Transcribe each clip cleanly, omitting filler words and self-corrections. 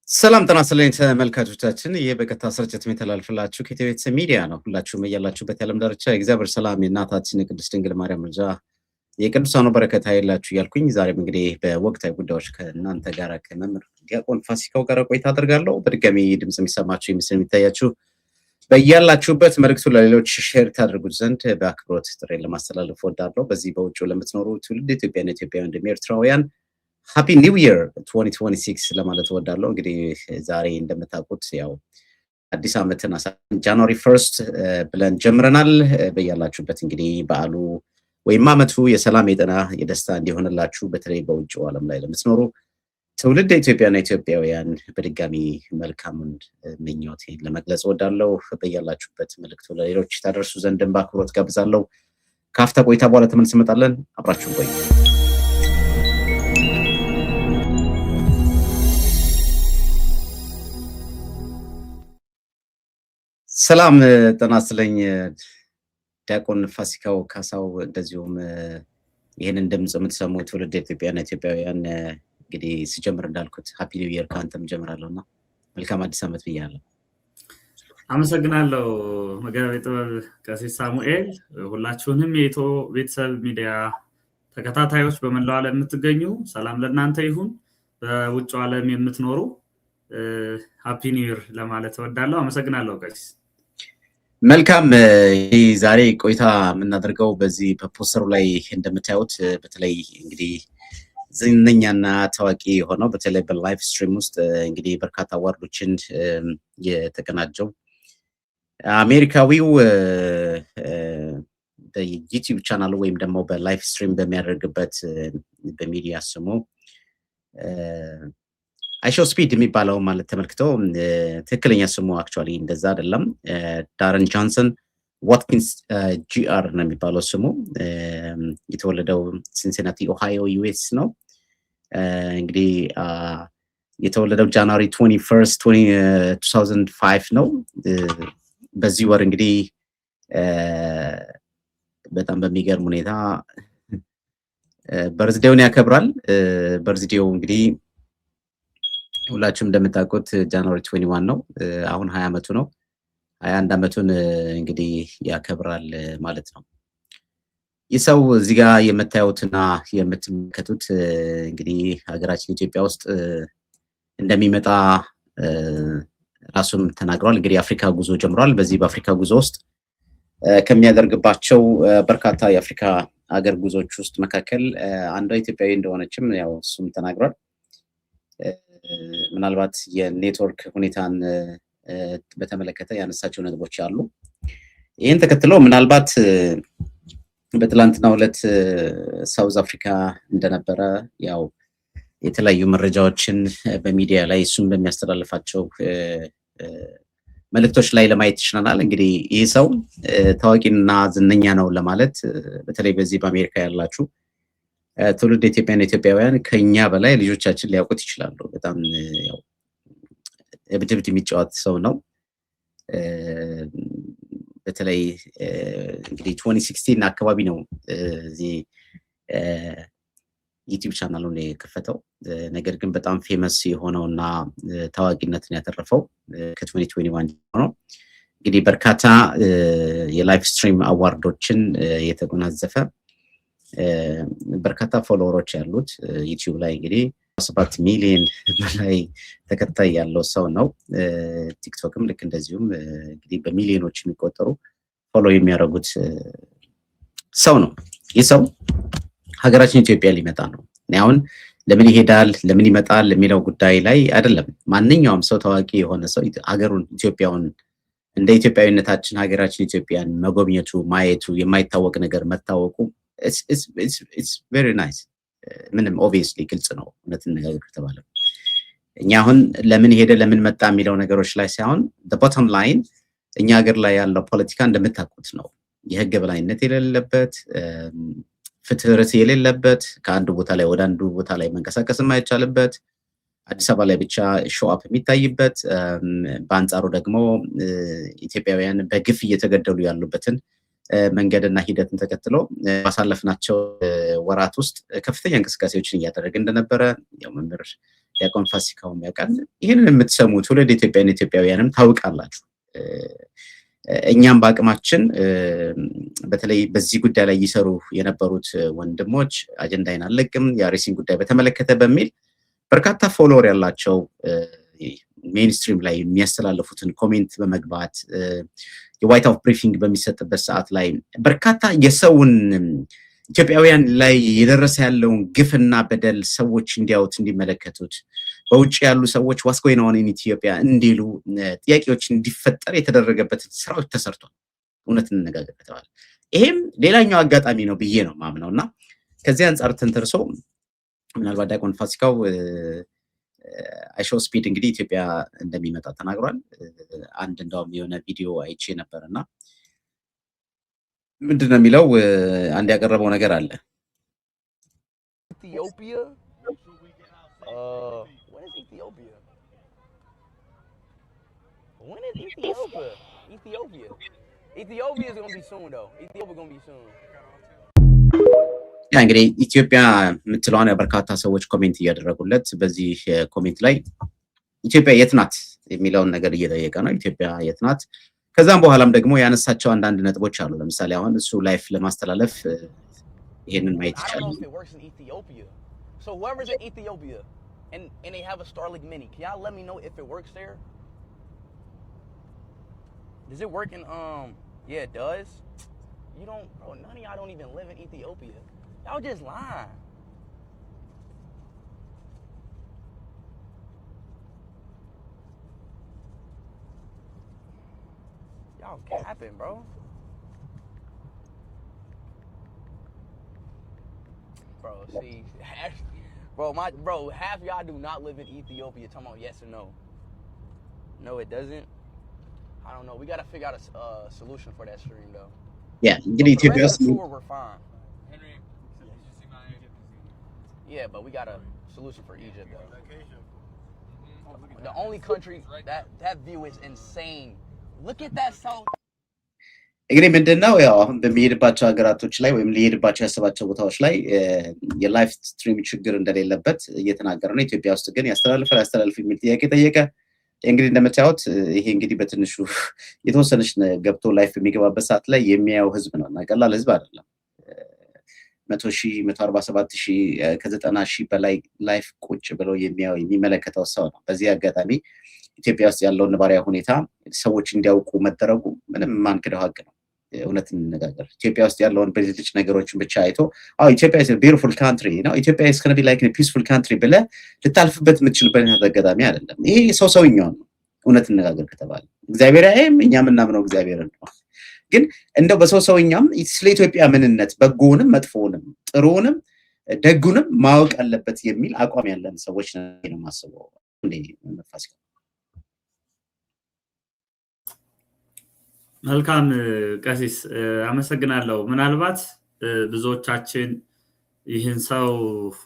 ሰላም ጤና ይስጥልኝ ተመልካቾቻችን፣ ይህ በቀጥታ ስርጭት የሚተላለፍላችሁ ከኢትዮቤተሰብ ሚዲያ ነው። ሁላችሁም በያላችሁበት የዓለም ዳርቻ የእግዚአብሔር ሰላም የእናታችን የቅድስት ድንግል ማርያም ምልጃ የቅዱሳኑ በረከት አይላችሁ እያልኩኝ ዛሬም እንግዲህ በወቅታዊ ጉዳዮች ከእናንተ ጋር ከመምህር ዲያቆን ፋሲካው ጋር ቆይታ አደርጋለሁ። በድጋሚ ድምጽ የሚሰማችሁ ምስል የሚታያችሁ በያላችሁበት መልእክቱ ለሌሎች ሼር ታደርጉት ዘንድ በአክብሮት ጥሬን ለማስተላለፍ ወዳለሁ። በዚህ በውጭው ለምትኖሩ ትውልድ ኢትዮጵያውያን እንዲሁም ኤርትራውያን ሃፒ ኒው ይር 2026 ለማለት ወዳለሁ። እንግዲህ ዛሬ እንደምታውቁት ያው አዲስ ዓመትን ጃንዋሪ 1 ብለን ጀምረናል። በያላችሁበት እንግዲህ በዓሉ ወይም ዓመቱ የሰላም የጤና የደስታ እንዲሆንላችሁ በተለይ በውጭው ዓለም ላይ ለምትኖሩ ትውልድ ኢትዮጵያና ኢትዮጵያውያን በድጋሚ መልካሙን ምኞቴን ለመግለጽ ወዳለሁ። በያላችሁበት መልእክቱ ለሌሎች ታደርሱ ዘንድ በአክብሮት ጋብዛለሁ። ካፍታ ቆይታ በኋላ ተመልሰን እንመጣለን። አብራችሁን ቆዩ። ሰላም ጤና ይስጥልኝ ዲያቆን ፋሲካው ካሳው፣ እንደዚሁም ይህንን ድምጽ የምትሰሙ ትውልድ ኢትዮጵያና ኢትዮጵያውያን እንግዲህ ሲጀምር እንዳልኩት ሃፒ ኒው ይር ከአንተም ጀምራለሁና መልካም አዲስ ዓመት ብያለሁ። አመሰግናለሁ መጋቤ ጥበብ ቀሲስ ሳሙኤል። ሁላችሁንም የኢትዮ ቤተሰብ ሚዲያ ተከታታዮች በመላው ዓለም የምትገኙ ሰላም ለእናንተ ይሁን። በውጭው ዓለም የምትኖሩ ሃፒ ኒው ይር ለማለት እወዳለሁ። አመሰግናለሁ ቀሲስ። መልካም። ዛሬ ቆይታ የምናደርገው በዚህ በፖስተሩ ላይ እንደምታዩት በተለይ እንግዲህ ዝነኛና ታዋቂ የሆነው በተለይ በላይቭ ስትሪም ውስጥ እንግዲህ በርካታ አዋርዶችን የተቀናጀው አሜሪካዊው በዩቲዩብ ቻናሉ ወይም ደግሞ በላይቭ ስትሪም በሚያደርግበት በሚዲያ ስሙ አይሾው ስፒድ የሚባለው ማለት ተመልክተው ትክክለኛ ስሙ አክቹአሊ እንደዛ አይደለም። ዳረን ጆንሰን ዋትኪንስ ጂአር ነው የሚባለው ስሙ። የተወለደው ሲንሲናቲ ኦሃዮ ዩኤስ ነው። እንግዲህ የተወለደው ጃንዋሪ 21 2005 ነው። በዚህ ወር እንግዲህ በጣም በሚገርም ሁኔታ በርዝዴውን ያከብራል። በርዝዴው እንግዲህ ሁላችሁም እንደምታውቁት ጃንዋሪ 21 ነው። አሁን 20 ዓመቱ ነው። 21 ዓመቱን እንግዲህ ያከብራል ማለት ነው። ይህ ሰው እዚህ ጋር የምታዩትና የምትመለከቱት እንግዲህ ሀገራችን ኢትዮጵያ ውስጥ እንደሚመጣ ራሱም ተናግሯል። እንግዲህ አፍሪካ ጉዞ ጀምሯል። በዚህ በአፍሪካ ጉዞ ውስጥ ከሚያደርግባቸው በርካታ የአፍሪካ ሀገር ጉዞዎች ውስጥ መካከል አንዷ ኢትዮጵያዊ እንደሆነችም ያው እሱም ተናግሯል። ምናልባት የኔትወርክ ሁኔታን በተመለከተ ያነሳቸው ነጥቦች አሉ። ይህን ተከትሎ ምናልባት በትላንትናው ዕለት ሳውዝ አፍሪካ እንደነበረ ያው የተለያዩ መረጃዎችን በሚዲያ ላይ እሱም በሚያስተላልፋቸው መልእክቶች ላይ ለማየት ይችላል። እንግዲህ ይህ ሰው ታዋቂና ዝነኛ ነው ለማለት በተለይ በዚህ በአሜሪካ ያላችሁ ትውልድ ኢትዮጵያና ኢትዮጵያውያን ከኛ በላይ ልጆቻችን ሊያውቁት ይችላሉ። በጣም ያው እብድብድ የሚጫወት ሰው ነው። በተለይ እንግዲህ 2016 አካባቢ ነው እዚህ ዩቲዩብ ቻናሉን የከፈተው። ነገር ግን በጣም ፌመስ የሆነውና ታዋቂነትን ያተረፈው ከ2021 ነው። እንግዲህ በርካታ የላይቭ ስትሪም አዋርዶችን የተጎናጸፈ በርካታ ፎሎወሮች ያሉት ዩቲዩብ ላይ እንግዲህ 7 ሚሊዮን በላይ ተከታይ ያለው ሰው ነው። ቲክቶክም ልክ እንደዚሁም እንግዲህ በሚሊዮኖች የሚቆጠሩ ፎሎ የሚያደርጉት ሰው ነው። ይህ ሰው ሀገራችን ኢትዮጵያ ሊመጣ ነው። አሁን ለምን ይሄዳል ለምን ይመጣል የሚለው ጉዳይ ላይ አይደለም። ማንኛውም ሰው ታዋቂ የሆነ ሰው ሀገሩን ኢትዮጵያውን እንደ ኢትዮጵያዊነታችን ሀገራችን ኢትዮጵያን መጎብኘቱ ማየቱ የማይታወቅ ነገር መታወቁ it's very nice። ምንም ኦብቪየስሊ ግልጽ ነው። እውነትን ነገር ከተባለ እኛ አሁን ለምን ሄደ ለምን መጣ የሚለው ነገሮች ላይ ሳይሆን the bottom line እኛ ሀገር ላይ ያለው ፖለቲካ እንደምታውቁት ነው። የህግ በላይነት የሌለበት ፍትህ የሌለበት ከአንዱ ቦታ ላይ ወደ አንዱ ቦታ ላይ መንቀሳቀስ የማይቻልበት አዲስ አበባ ላይ ብቻ ሾአፕ የሚታይበት በአንጻሩ ደግሞ ኢትዮጵያውያን በግፍ እየተገደሉ ያሉበትን መንገድና ሂደትን ተከትሎ ባሳለፍናቸው ወራት ውስጥ ከፍተኛ እንቅስቃሴዎችን እያደረገ እንደነበረ ያው መምህር ዲያቆን ፋሲካውም ያውቃል። ይህንን የምትሰሙ ትውልድ ኢትዮጵያውያንም ታውቃላችሁ። እኛም በአቅማችን በተለይ በዚህ ጉዳይ ላይ ይሰሩ የነበሩት ወንድሞች አጀንዳይን አለቅም የአርሲን ጉዳይ በተመለከተ በሚል በርካታ ፎሎወር ያላቸው ሜንስትሪም ላይ የሚያስተላልፉትን ኮሜንት በመግባት የዋይት ሃውስ ብሪፊንግ በሚሰጥበት ሰዓት ላይ በርካታ የሰውን ኢትዮጵያውያን ላይ የደረሰ ያለውን ግፍና በደል ሰዎች እንዲያዩት እንዲመለከቱት በውጭ ያሉ ሰዎች ዋትስ ጎይንግ ኦን ኢን ኢትዮጵያ እንዲሉ ጥያቄዎች እንዲፈጠር የተደረገበት ስራዎች ተሰርቷል። እውነት እንነጋገርበታል። ይሄም ሌላኛው አጋጣሚ ነው ብዬ ነው ማምነውና ከዚህ አንፃር ተንተርሶ ምናልባት ዲያቆን ፋሲካው አይሾው ስፒድ እንግዲህ ኢትዮጵያ እንደሚመጣ ተናግሯል። አንድ እንደውም የሆነ ቪዲዮ አይቼ ነበርና ምንድነው የሚለው አንድ ያቀረበው ነገር አለ። Ethiopia? When is Ethiopia? When is Ethiopia? Ethiopia is gonna be soon though. Ethiopia gonna be soon. ያ እንግዲህ ኢትዮጵያ የምትለዋን በርካታ ሰዎች ኮሜንት እያደረጉለት በዚህ ኮሜንት ላይ ኢትዮጵያ የት ናት የሚለውን ነገር እየጠየቀ ነው። ኢትዮጵያ የት ናት? ከዛም በኋላም ደግሞ ያነሳቸው አንዳንድ ነጥቦች አሉ። ለምሳሌ አሁን እሱ ላይፍ ለማስተላለፍ ይሄንን ማየት ይቻላል። So whoever's in Ethiopia and they have a Starlink Mini, can y'all let me know if it works there? Does it work in yeah, it does. You don't, bro, none of y'all don't even live in Ethiopia. Y'all just lying. Y'all capping, bro. Bro, see, half y'all do not live in Ethiopia. Talking about yes or no. No, it doesn't. I don't know. We gotta figure out a solution for that stream though. Yeah, get Ethiopia. We're fine. Henry, did you see my Yeah, but we got a solution for Egypt though. The only country that view is insane. Look at that south. እንግዲህ ምንድነው ያው አሁን በሚሄድባቸው ሀገራቶች ላይ ወይም ሊሄድባቸው ያሰባቸው ቦታዎች ላይ የላይፍ ስትሪም ችግር እንደሌለበት እየተናገረ ነው። ኢትዮጵያ ውስጥ ግን ያስተላልፍ የሚል ጥያቄ ጠየቀ። እንግዲህ እንደምታዩት ይሄ እንግዲህ በትንሹ የተወሰነች ገብቶ ላይፍ የሚገባበት ሰዓት ላይ የሚያየው ህዝብ ነው እና ቀላል ህዝብ አይደለም። 100,000 147,000 ከ90,000 በላይ ላይፍ ቁጭ ብሎ የሚያየው የሚመለከተው ሰው ነው። በዚህ አጋጣሚ ኢትዮጵያ ውስጥ ያለው ነባራዊ ሁኔታ ሰዎች እንዲያውቁ መደረጉ ምንም ማንክደው ሀቅ ነው። እውነት እንነጋገር። ኢትዮጵያ ውስጥ ያለውን በልጅ ነገሮችን ብቻ አይቶ ኢትዮጵያ is a beautiful country ነው ኢትዮጵያ is going to be like a peaceful country ብለ ልታልፍበት የምትችልበት አጋጣሚ አይደለም። ይሄ ሰውኛው ነው። እውነት እንነጋገር ከተባለ እግዚአብሔር አይም እኛ ምናምነው እግዚአብሔር ነው። ግን እንደው በሰውኛም ስለ ኢትዮጵያ ምንነት በጎንም መጥፎንም ጥሩንም ደጉንም ማወቅ አለበት የሚል አቋም ያለን ሰዎች ነው ማስበው እንዴ መፋሲካ። መልካም ቀሲስ አመሰግናለሁ። ምናልባት ብዙዎቻችን ይህን ሰው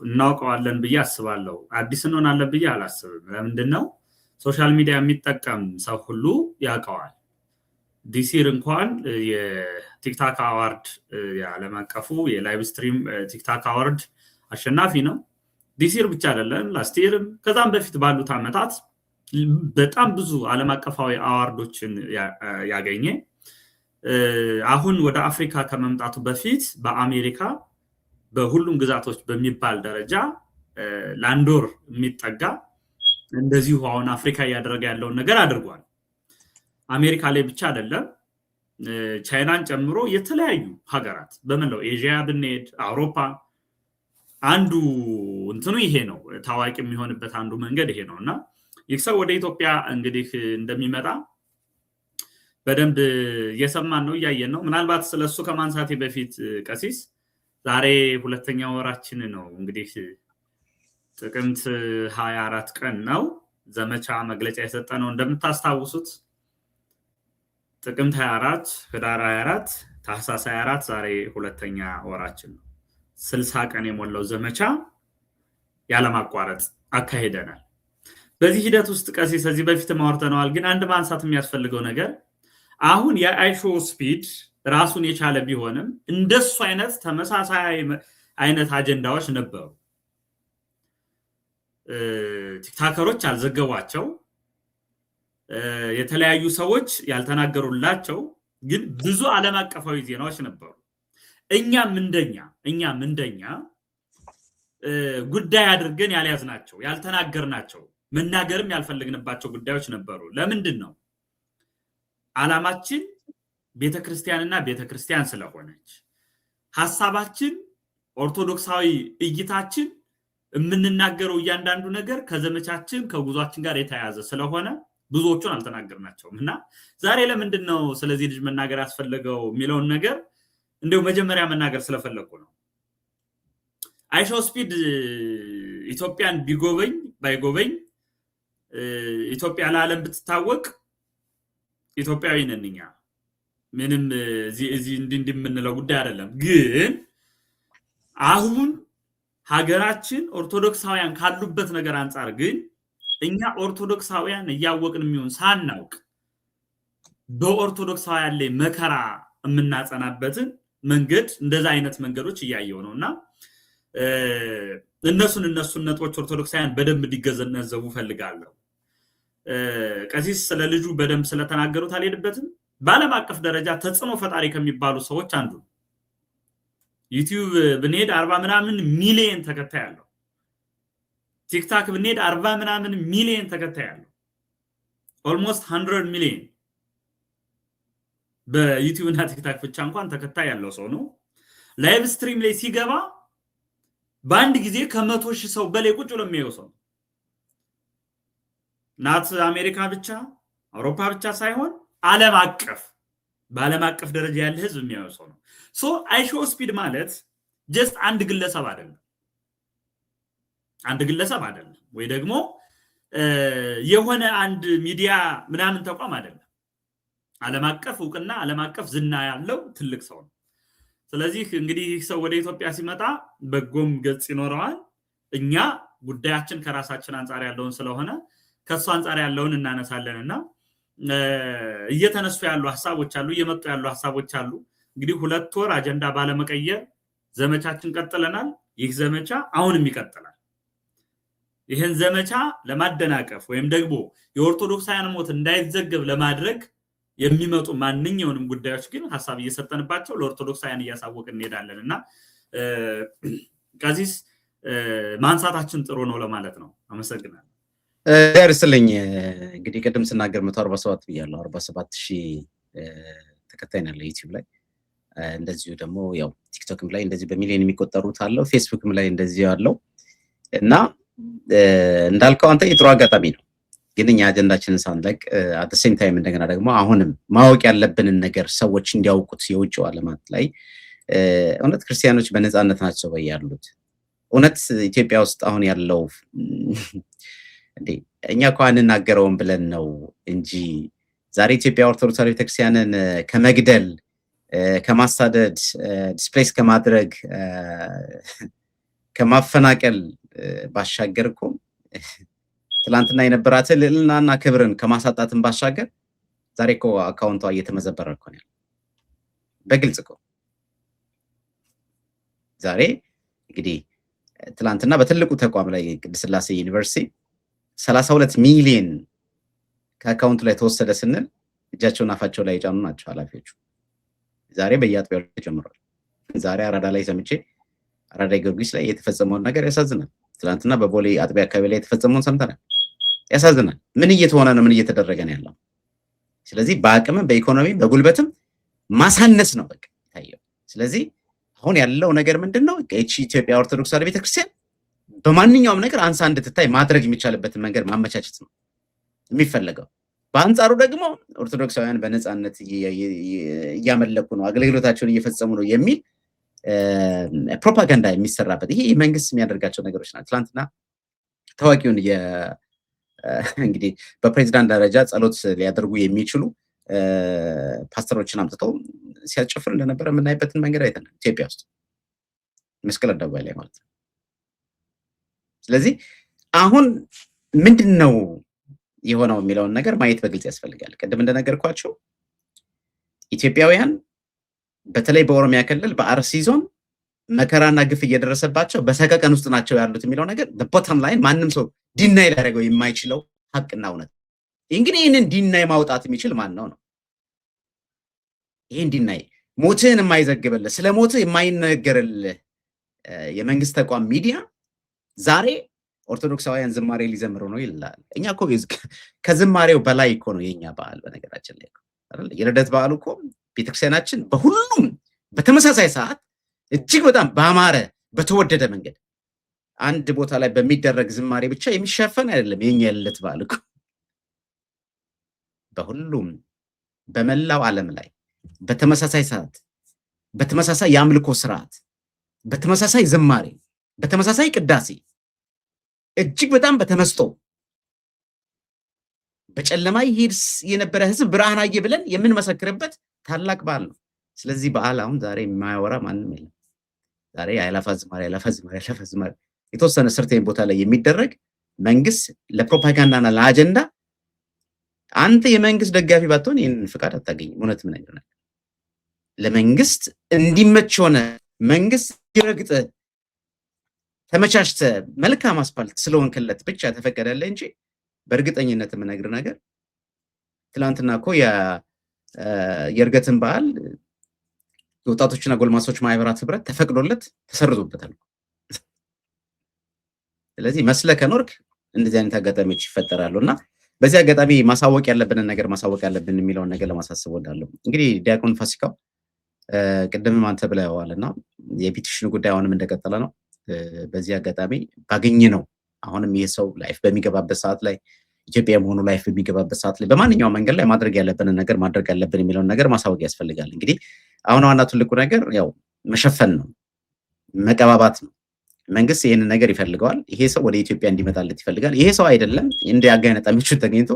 እናውቀዋለን ብዬ አስባለሁ። አዲስ እንሆናለን ብዬ አላስብም። ለምንድነው ሶሻል ሚዲያ የሚጠቀም ሰው ሁሉ ያውቀዋል። ዲሲር እንኳን የቲክታክ አዋርድ የዓለም አቀፉ የላይቭ ስትሪም ቲክታክ አዋርድ አሸናፊ ነው። ዲሲር ብቻ አይደለም፣ ላስቲርም ከዛም በፊት ባሉት አመታት በጣም ብዙ ዓለም አቀፋዊ አዋርዶችን ያገኘ አሁን ወደ አፍሪካ ከመምጣቱ በፊት በአሜሪካ በሁሉም ግዛቶች በሚባል ደረጃ ላንዶር የሚጠጋ እንደዚሁ አሁን አፍሪካ ያደረገ ያለው ነገር አድርጓል። አሜሪካ ላይ ብቻ አይደለም፣ ቻይናን ጨምሮ የተለያዩ ሀገራት በመላው ኤዥያ ብንሄድ አውሮፓ አንዱ እንትኑ ይሄ ነው። ታዋቂ የሚሆንበት አንዱ መንገድ ይሄ ነውና ይህ ሰው ወደ ኢትዮጵያ እንግዲህ እንደሚመጣ በደንብ እየሰማን ነው እያየን ነው። ምናልባት ስለሱ ከማንሳቴ በፊት ቀሲስ ዛሬ ሁለተኛው ወራችን ነው እንግዲህ ጥቅምት 24 ቀን ነው ዘመቻ መግለጫ የሰጠ ነው እንደምታስታውሱት ጥቅምት 24 ህዳር 24 ታህሳስ 24 ዛሬ ሁለተኛ ወራችን ነው 60 ቀን የሞላው ዘመቻ ያለማቋረጥ አካሄደናል በዚህ ሂደት ውስጥ ቀሲስ እዚህ በፊት ማወርተናል ግን አንድ ማንሳት የሚያስፈልገው ነገር አሁን የአይሾ ስፒድ ራሱን የቻለ ቢሆንም እንደሱ አይነት ተመሳሳይ አይነት አጀንዳዎች ነበሩ ቲክታከሮች አልዘገቧቸው የተለያዩ ሰዎች ያልተናገሩላቸው ግን ብዙ ዓለም አቀፋዊ ዜናዎች ነበሩ እኛም እንደኛ ጉዳይ አድርገን ያልያዝናቸው ያልተናገርናቸው መናገርም ያልፈልግንባቸው ጉዳዮች ነበሩ ለምንድን ነው ዓላማችን ቤተክርስቲያንና ቤተክርስቲያን ስለሆነች ሐሳባችን ኦርቶዶክሳዊ እይታችን የምንናገረው እያንዳንዱ ነገር ከዘመቻችን ከጉዟችን ጋር የተያያዘ ስለሆነ ብዙዎቹን አልተናገርናቸውምና ዛሬ ለምንድን ነው ስለዚህ ልጅ መናገር ያስፈልገው የሚለውን ነገር እንደው መጀመሪያ መናገር ስለፈለኩ ነው አይሾ ስፒድ ኢትዮጵያን ቢጎበኝ ባይጎበኝ ኢትዮጵያ ለዓለም ብትታወቅ ኢትዮጵያዊ ነንኛ ምንም እዚህ እንድምንለው ጉዳይ አይደለም ግን አሁን ሀገራችን ኦርቶዶክሳውያን ካሉበት ነገር አንፃር ግን እኛ ኦርቶዶክሳውያን ያወቅን የሚሆን ሳናውቅ በኦርቶዶክሳውያን ላይ መከራ የምናጸናበትን መንገድ እንደዛ አይነት መንገዶች ያያየው ነውና እነሱን ነጥቦች ኦርቶዶክሳውያን በደንብ ዲገነዘቡ ፈልጋለሁ ቀሲስ ስለልጁ በደንብ ስለተናገሩት አልሄድበትም በዓለም አቀፍ ደረጃ ተጽዕኖ ፈጣሪ ከሚባሉ ሰዎች አንዱ ዩቲዩብ ብንሄድ 40 ምናምን ሚሊዮን ተከታይ አለው ቲክታክ ብንሄድ 40 ምናምን ሚሊዮን ተከታይ አለው almost 100 ሚሊዮን በዩቲዩብ እና ቲክታክ ብቻ እንኳን ተከታይ ያለው ሰው ነው ላይቭ ስትሪም ላይ ሲገባ በአንድ ጊዜ ከ100,000 ሰው በላይ ቁጭ ብሎ የሚያየው ሰው ናት አሜሪካ ብቻ አውሮፓ ብቻ ሳይሆን ዓለም በዓለም አቀፍ ደረጃ ያለ ህዝብ የሚያየው ሰው ነው ሶ አይሾ ስፒድ ማለት just አንድ ግለሰብ አይደለም ወይ ደግሞ የሆነ አንድ ሚዲያ ምናምን ተቋም አይደለም ዓለም አቀፍ ዕውቅና ዓለም አቀፍ ዝና ያለው ትልቅ ሰው ነው ስለዚህ እንግዲህ ሰው ወደ ኢትዮጵያ ሲመጣ በጎም ገጽ ይኖረዋል እኛ ጉዳያችን ከራሳችን አንፃር ያለውን ስለሆነ ከሱ አንፃር ያለውን እናነሳለንና እየተነሱ ያሉ ሐሳቦች አሉ እየመጡ ያሉ ሐሳቦች አሉ እንግዲህ 2 ወር አጀንዳ ባለመቀየር ዘመቻችን ቀጥለናል ይህ ዘመቻ አሁንም ይቀጥላል ይሄን ዘመቻ ለማደናቀፍ ወይም ደግሞ የኦርቶዶክሳውያን ሞት እንዳይዘገብ ለማድረግ የሚመጡ ማንኛውንም ጉዳዮች ግን ሐሳብ እየሰጠንባቸው ለኦርቶዶክሳውያን እያሳወቅን እንሄዳለንና ቀሲስ ማንሳታችን ጥሩ ነው ለማለት ነው አመሰግናለሁ ደርስልኝ እንግዲህ ቀደም ስናገር 147 ብያለሁ 47000 ተከታይ ነው ዩቲዩብ ላይ እንደዚሁ ደግሞ ያው ቲክቶክም ላይ እንደዚህ በሚሊዮን የሚቆጠሩት አለው ፌስቡክም ላይ እንደዚህ ያለው እና እንዳልከው አንተ የጥሩ አጋጣሚ ነው ግን እኛ አጀንዳችንን ሳንለቅ at the same time እንደገና ደግሞ አሁንም ማወቅ ያለብንን ነገር ሰዎች እንዲያውቁት የውጭው ዓለማት ላይ እውነት ክርስቲያኖች በነፃነት ናቸው ያሉት እውነት ኢትዮጵያ ውስጥ አሁን ያለው እንዴ እኛ እንኳን እናገረውን ብለን ነው እንጂ ዛሬ ኢትዮጵያ ኦርቶዶክስ ቤተክርስቲያንን ከመግደል ከማሳደድ ዲስፕሌስ ከማድረግ ከማፈናቀል ባሻገርኩ ትላንትና የነበራት ልዕልናና ክብርን ከማሳጣትን ባሻገር ዛሬ እኮ አካውንቷ እየተመዘበረ እኮ ነው በግልጽ እኮ ዛሬ እንግዲህ ትላንትና በትልቁ ተቋም ላይ ቅድስት ሥላሴ ዩኒቨርሲቲ 32 ሚሊዮን ከአካውንቱ ላይ ተወሰደ ስንል እጃቸውን አፋቸው ላይ ጫኑ ናቸው ኃላፊዎቹ ዛሬ በያጥቢያው ተጀምሯል ዛሬ አራዳ ላይ ሰምቼ አራዳ ጊዮርጊስ ላይ የተፈጸመው ነገር ያሳዝናል ትላንትና በቦሌ አጥቢያ አካባቢ ላይ የተፈጸመው ሰምተናል ያሳዝናል ምን እየተሆነ ነው ምን እየተደረገ ነው ያለው ስለዚህ በአቅምም በኢኮኖሚም በጉልበትም ማሳነስ ነው በቃ ታየው ስለዚህ አሁን ያለው ነገር ምንድነው ኢትዮጵያ ኦርቶዶክስ ተዋሕዶ ቤተክርስቲያን በማንኛውም ነገር አንሳ እንድትታይ ማድረግ የሚቻልበትን መንገድ ማመቻቸት ነው የሚፈልገው በአንጻሩ ደግሞ ኦርቶዶክሳውያን በነፃነት እያመለኩ ነው አገልግሎታቸውን እየፈጸሙ ነው የሚል ፕሮፓጋንዳ የሚሰራበት ይሄ መንግስት የሚያደርጋቸው ነገሮች ናቸው ትላንትና ታዋቂውን እንግዲህ በፕሬዝዳንት ደረጃ ጸሎት ሊያደርጉ የሚችሉ ፓስተሮችን አምጥተው ሲያጨፍር እንደነበረ የምናይበትን መንገድ አይተናል ኢትዮጵያ ውስጥ መስቀል አደባባይ ላይ ማለት ነው። ስለዚህ አሁን ምንድነው የሆነው የሚለውን ነገር ማየት በግልጽ ያስፈልጋል። ቅድም እንደነገርኳቸው ኢትዮጵያውያን በተለይ በኦሮሚያ ክልል በአርሲ ዞን መከራና ግፍ እየደረሰባቸው በሰቀቀን ውስጥ ናቸው ያሉት የሚለው ነገር በቦተም ላይን ማንም ሰው ዲናይ ሊያደርገው የማይችለው ሀቅና እውነት። እንግዲህ ይህንን ዲናይ ማውጣት የሚችል ማን ነው? ይህን ዲናይ ሞትህን የማይዘግብልህ ስለ ሞትህ የማይነገርልህ የመንግስት ተቋም ሚዲያ ዛሬ ኦርቶዶክሳውያን ዝማሬ ሊዘምሩ ነው ይላል። እኛ እኮ ከዝማሬው በላይ እኮ ነው የኛ በዓል። በነገራችን ላይ አይደል የልደት በዓሉ እኮ ቤተክርስቲያናችን በሁሉም በተመሳሳይ ሰዓት እጅግ በጣም ባማረ በተወደደ መንገድ አንድ ቦታ ላይ በሚደረግ ዝማሬ ብቻ የሚሸፈን አይደለም የኛ የልደት በዓል እኮ። በሁሉም በመላው ዓለም ላይ በተመሳሳይ ሰዓት በተመሳሳይ የአምልኮ ስርዓት በተመሳሳይ ዝማሬ በተመሳሳይ ቅዳሴ እጅግ በጣም በተመስጦ በጨለማ ይሄድ የነበረ ህዝብ ብርሃን አየ ብለን የምንመሰክርበት ታላቅ በዓል ነው። ስለዚህ በዓል አሁን ዛሬ የማያወራ ማንም የለም። ዛሬ አይላፋ ዝማሬ የተወሰነ ሰርቴን ቦታ ላይ የሚደረግ መንግስት ለፕሮፓጋንዳና ለአጀንዳ አንተ የመንግስት ደጋፊ ባትሆን ይህንን ፍቃድ አታገኝም። እውነት ምን አይደለም ለመንግስት እንዲመች ሆነ መንግስት ይረግጥ ተመቻችተ መልካም አስፋልት ስለሆንክለት ብቻ ተፈቀደለ እንጂ በእርግጠኝነት የምነግር ነገር ትላንትና እኮ የእርገትን በዓል የወጣቶችና ጎልማሶች ማህበራት ህብረት ተፈቅዶለት ተሰርዞበታል። ስለዚህ መስለ ከኖርክ እንደዚህ አይነት አጋጣሚዎች ይፈጠራሉና በዚህ አጋጣሚ ማሳወቅ ያለብንን ነገር ማሳወቅ ያለብን የሚለውን ነገር ለማሳሰብ ወዳለሁ። እንግዲህ ዲያቆን ፋሲካው ቅድምም አንተ ብለዋልና የፒቲሽኑ ጉዳይ አሁንም እንደቀጠለ ነው። በዚህ አጋጣሚ ባገኘ ነው አሁንም ይሄ ሰው ላይፍ በሚገባበት ሰዓት ላይ ኢትዮጵያ መሆኑ ላይፍ በሚገባበት ሰዓት ላይ በማንኛውም መንገድ ላይ ማድረግ ያለብንን ነገር ማድረግ ያለብን የሚለውን ነገር ማሳወቅ ያስፈልጋል። እንግዲህ አሁን ዋና ትልቁ ነገር ያው መሸፈን ነው፣ መቀባባት ነው። መንግስት ይሄንን ነገር ይፈልገዋል። ይሄ ሰው ወደ ኢትዮጵያ እንዲመጣለት ይፈልጋል። ይሄ ሰው አይደለም እንደ አጋጣሚዎች ተገኝቶ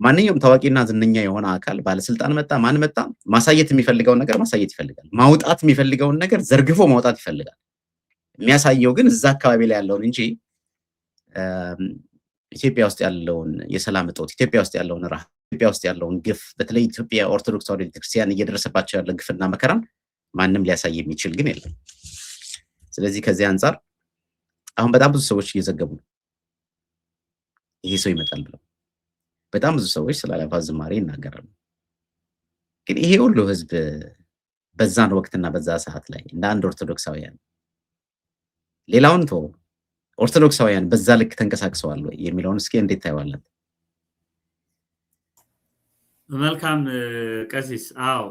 ማንኛውም ታዋቂና ዝነኛ የሆነ አካል ባለስልጣን መጣ ማን መጣ ማሳየት የሚፈልገውን ነገር ማሳየት ይፈልጋል። ማውጣት የሚፈልገውን ነገር ዘርግፎ ማውጣት ይፈልጋል። የሚያሳየው ግን እዛ አካባቢ ላይ ያለውን እንጂ ኢትዮጵያ ውስጥ ያለውን የሰላም እጦት፣ ኢትዮጵያ ውስጥ ያለውን ረሃብ፣ ኢትዮጵያ ውስጥ ያለውን ግፍ፣ በተለይ ኢትዮጵያ ኦርቶዶክስ ተዋሕዶ ቤተክርስቲያን እየደረሰባቸው ያለ ግፍና መከራን ማንም ሊያሳይ የሚችል ግን የለም። ስለዚህ ከዚህ አንጻር አሁን በጣም ብዙ ሰዎች እየዘገቡ ነው ይሄ ሰው ይመጣል ብለው። በጣም ብዙ ሰዎች ስለ አእላፋት ዝማሬ ይናገራሉ። ግን ይሄ ሁሉ ህዝብ በዛን ወቅትና በዛ ሰዓት ላይ እንደ አንድ ኦርቶዶክሳውያን ሌላውን ተው ኦርቶዶክሳውያን በዛ ልክ ተንቀሳቅሰዋል ወይ የሚለውን እስኪ እንዴት ታይዋለን? መልካም ቀሲስ። አዎ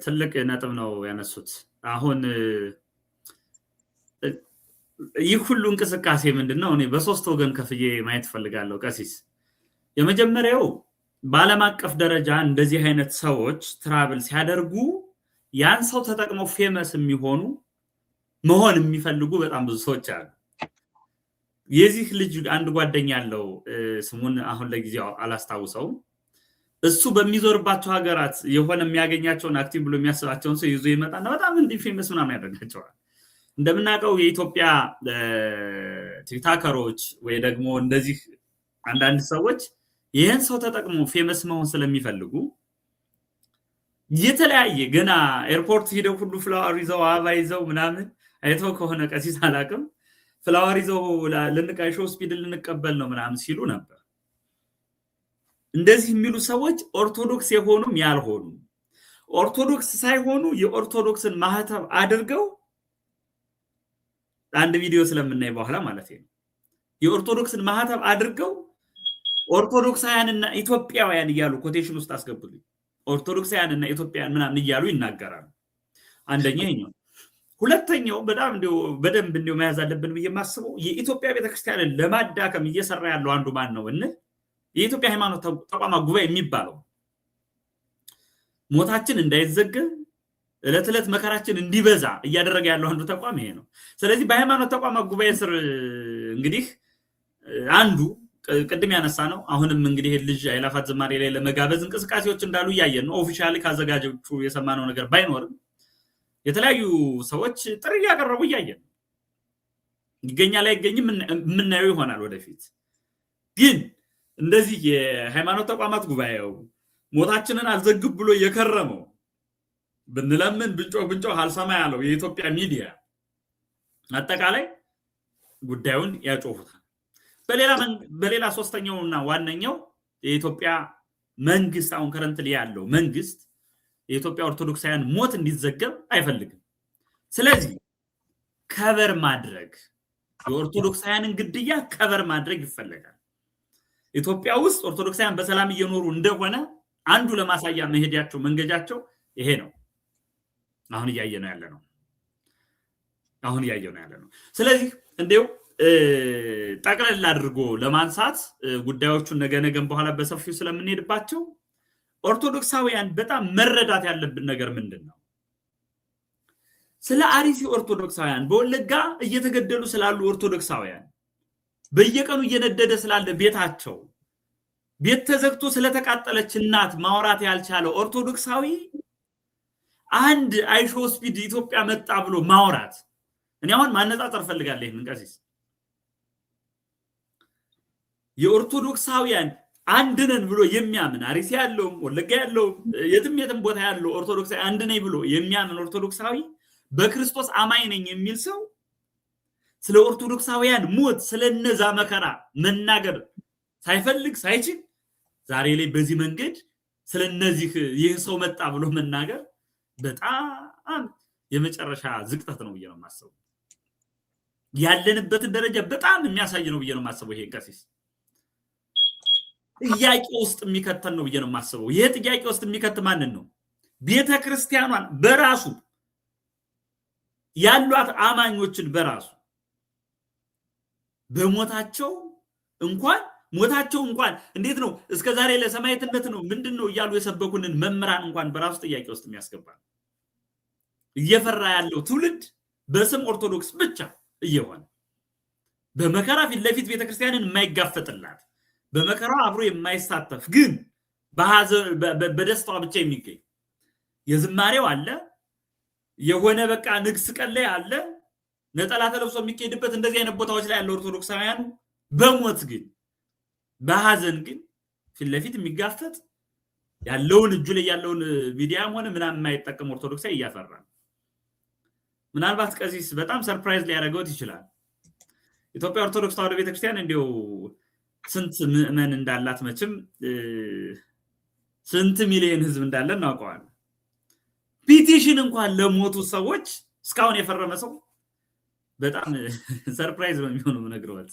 ትልቅ ነጥብ ነው ያነሱት። አሁን ይህ ሁሉ እንቅስቃሴ ምንድነው? እኔ በሶስት ወገን ከፍዬ ማየት ፈልጋለሁ ቀሲስ። የመጀመሪያው በዓለም አቀፍ ደረጃ እንደዚህ አይነት ሰዎች ትራቭል ሲያደርጉ ያን ሰው ተጠቅመው ፌመስ የሚሆኑ መሆን የሚፈልጉ በጣም ብዙ ሰዎች አሉ። የዚህ ልጅ አንድ ጓደኛ ያለው ስሙን አሁን ለጊዜው አላስታውሰውም። እሱ በሚዞርባቸው ሀገራት የሆነ የሚያገኛቸውን አክቲቭ ብሎ የሚያስባቸውን ሰው ይዞ ይመጣና በጣም እንዲህ ፌመስ ምናምን ያደርጋቸዋል። እንደምናውቀው የኢትዮጵያ ቲክታከሮች ወይ ደግሞ እንደዚህ አንዳንድ ሰዎች ይህን ሰው ተጠቅሞ ፌመስ መሆን ስለሚፈልጉ የተለያየ ገና ኤርፖርት ሄደው ሁሉ ፍላወር ይዘው አበባ ይዘው ምናምን አይተው ከሆነ ቀሲስ አላቅም ፍላወር ይዘው ልንቃይሾ ስፒድ ልንቀበል ነው ምናምን ሲሉ ነበር። እንደዚህ የሚሉ ሰዎች ኦርቶዶክስ የሆኑም ያልሆኑ ኦርቶዶክስ ሳይሆኑ የኦርቶዶክስን ማህተብ አድርገው አንድ ቪዲዮ ስለምናይ በኋላ ማለት ነው የኦርቶዶክስን ማህተብ አድርገው ኦርቶዶክሳውያንና ኢትዮጵያውያን እያሉ ኮቴሽን ውስጥ አስገቡልኝ። ኦርቶዶክሳውያንና ኢትዮጵያውያን ምናምን እያሉ ይናገራሉ። አንደኛው ይሄው። ሁለተኛው በደንብ እንደው መያዝ አለብን ብዬ የማስበው የኢትዮጵያ ቤተክርስቲያንን ለማዳከም እየሰራ ያለው አንዱ ማን ነው እንዴ? የኢትዮጵያ ሃይማኖት ተቋማት ጉባኤ የሚባለው ሞታችን እንዳይዘገብ እለት እለት መከራችን እንዲበዛ እያደረገ ያለው አንዱ ተቋም ይሄ ነው። ስለዚህ በሃይማኖት ተቋማት ጉባኤ ስር እንግዲህ አንዱ ቅድም ያነሳ ነው አሁንም እንግዲህ ልጅ አይላፋት ዝማሬ ላይ ለመጋበዝ እንቅስቃሴዎች እንዳሉ ያያየን ነው ኦፊሻሊ ካዘጋጆቹ የሰማነው ነገር ባይኖርም የተለያዩ ሰዎች ጥሪ ያቀርቡ ያያየን ይገኛል አይገኝም ምናየው ይሆናል ወደፊት ግን እንደዚህ የሃይማኖት ተቋማት ጉባኤው ሞታችንን አልዘግብ ብሎ የከረመው ብንለምን ብንጮ አልሰማ ያለው የኢትዮጵያ ሚዲያ አጠቃላይ ጉዳዩን ያጮፉታል በሌላ ሶስተኛውና ዋነኛው የኢትዮጵያ መንግስት አሁን ከረንትሊ ያለው መንግስት የኢትዮጵያ ኦርቶዶክሳውያን ሞት እንዲዘገብ አይፈልግም ስለዚህ ከበር ማድረግ የኦርቶዶክሳውያንን ግድያ ከበር ማድረግ ይፈልጋል ኢትዮጵያ ውስጥ ኦርቶዶክሳውያን በሰላም እየኖሩ እንደሆነ አንዱ ለማሳያ መሄዳቸው መንገጃቸው ይሄ ነው አሁን ያያየነው ያለ ነው ስለዚህ እንደው ጠቅለል አድርጎ ለማንሳት ጉዳዮቹን ነገን በኋላ በሰፊው ስለምንሄድባቸው ኦርቶዶክሳውያን በጣም መረዳት ያለብን ነገር ምንድነው ስለ አርሲ ኦርቶዶክሳውያን በወለጋ እየተገደሉ ስላሉ ኦርቶዶክሳውያን በየቀኑ እየነደደ ስላለ ቤታቸው ቤት ተዘግቶ ስለተቃጠለች እናት ማውራት ያልቻለ ኦርቶዶክሳዊ አንድ አይሾ ስፒድ ኢትዮጵያ መጣ ብሎ ማውራት እኔ አሁን ማነጻጸር ፈልጋለሁ ይሄን ቀሲስ የኦርቶዶክሳውያን አንድነን ብሎ የሚያምን አርሲ ያለው ወለጋ ያለው የትም ቦታ ያለው ኦርቶዶክሳዊ አንድነኝ ብሎ የሚያምን ኦርቶዶክሳዊ በክርስቶስ አማኝ ነኝ የሚል ሰው ስለ ኦርቶዶክሳውያን ሞት ስለነዛ መከራ መናገር ሳይፈልግ ሳይችል ዛሬ ላይ በዚህ መንገድ ስለነዚህ ይህ ሰው መጣ ብሎ መናገር በጣም የመጨረሻ ዝቅጠት ነው ብዬ ነው ማስበው ያለንበት ደረጃ በጣም የሚያሳይ ነው ብዬ ነው ማስበው ይሄ ቀሲስ ጥያቄ ውስጥ የሚከተል ነው ብዬ ነው ማስበው ይሄ ጥያቄ ውስጥ የሚከት ማንን ነው ቤተክርስቲያኗን በራሱ ያሏት አማኞችን በራሱ በሞታቸው እንኳን እንዴት ነው እስከዛሬ ለሰማዕትነት ነው ምንድነው ይያሉ የሰበኩንን መምራን እንኳን በራሱ ጥያቄ ውስጥ የሚያስገባ እየፈራ ያለው ትውልድ በስም ኦርቶዶክስ ብቻ እየሆነ በመከራ ፊት ለፊት ቤተክርስቲያንን የማይጋፈጥላት በመከራው አብሮ የማይሳተፍ ግን በደስታው ብቻ የሚገኝ የዝማሬው አለ የሆነ በቃ ንግስ ቀለይ አለ ነጠላ ተለብሶ የሚከድበት እንደዚህ አይነት ቦታዎች ላይ ያለው ኦርቶዶክሳውያን በሞት ግን በሐዘን ግን ፊት ለፊት የሚጋፈጥ ያለውን እጁ ላይ ያለውን ሚዲያም ሆነ ምናምን የማይጠቀም ኦርቶዶክሳዊ እያፈራ ምናልባት ቀሲስ በጣም ሰርፕራይዝ ሊያደርገው ይችላል ኢትዮጵያ ኦርቶዶክስ ተዋሕዶ ቤተክርስቲያን እንደው ስንት ምእመን እንዳላት መቼም ስንት ሚሊዮን ህዝብ እንዳለ እናውቀዋለን ፒቲሽን እንኳን ለሞቱ ሰዎች እስካሁን የፈረመ ሰው በጣም ሰርፕራይዝ ነው የሚሆነው ነግረዋል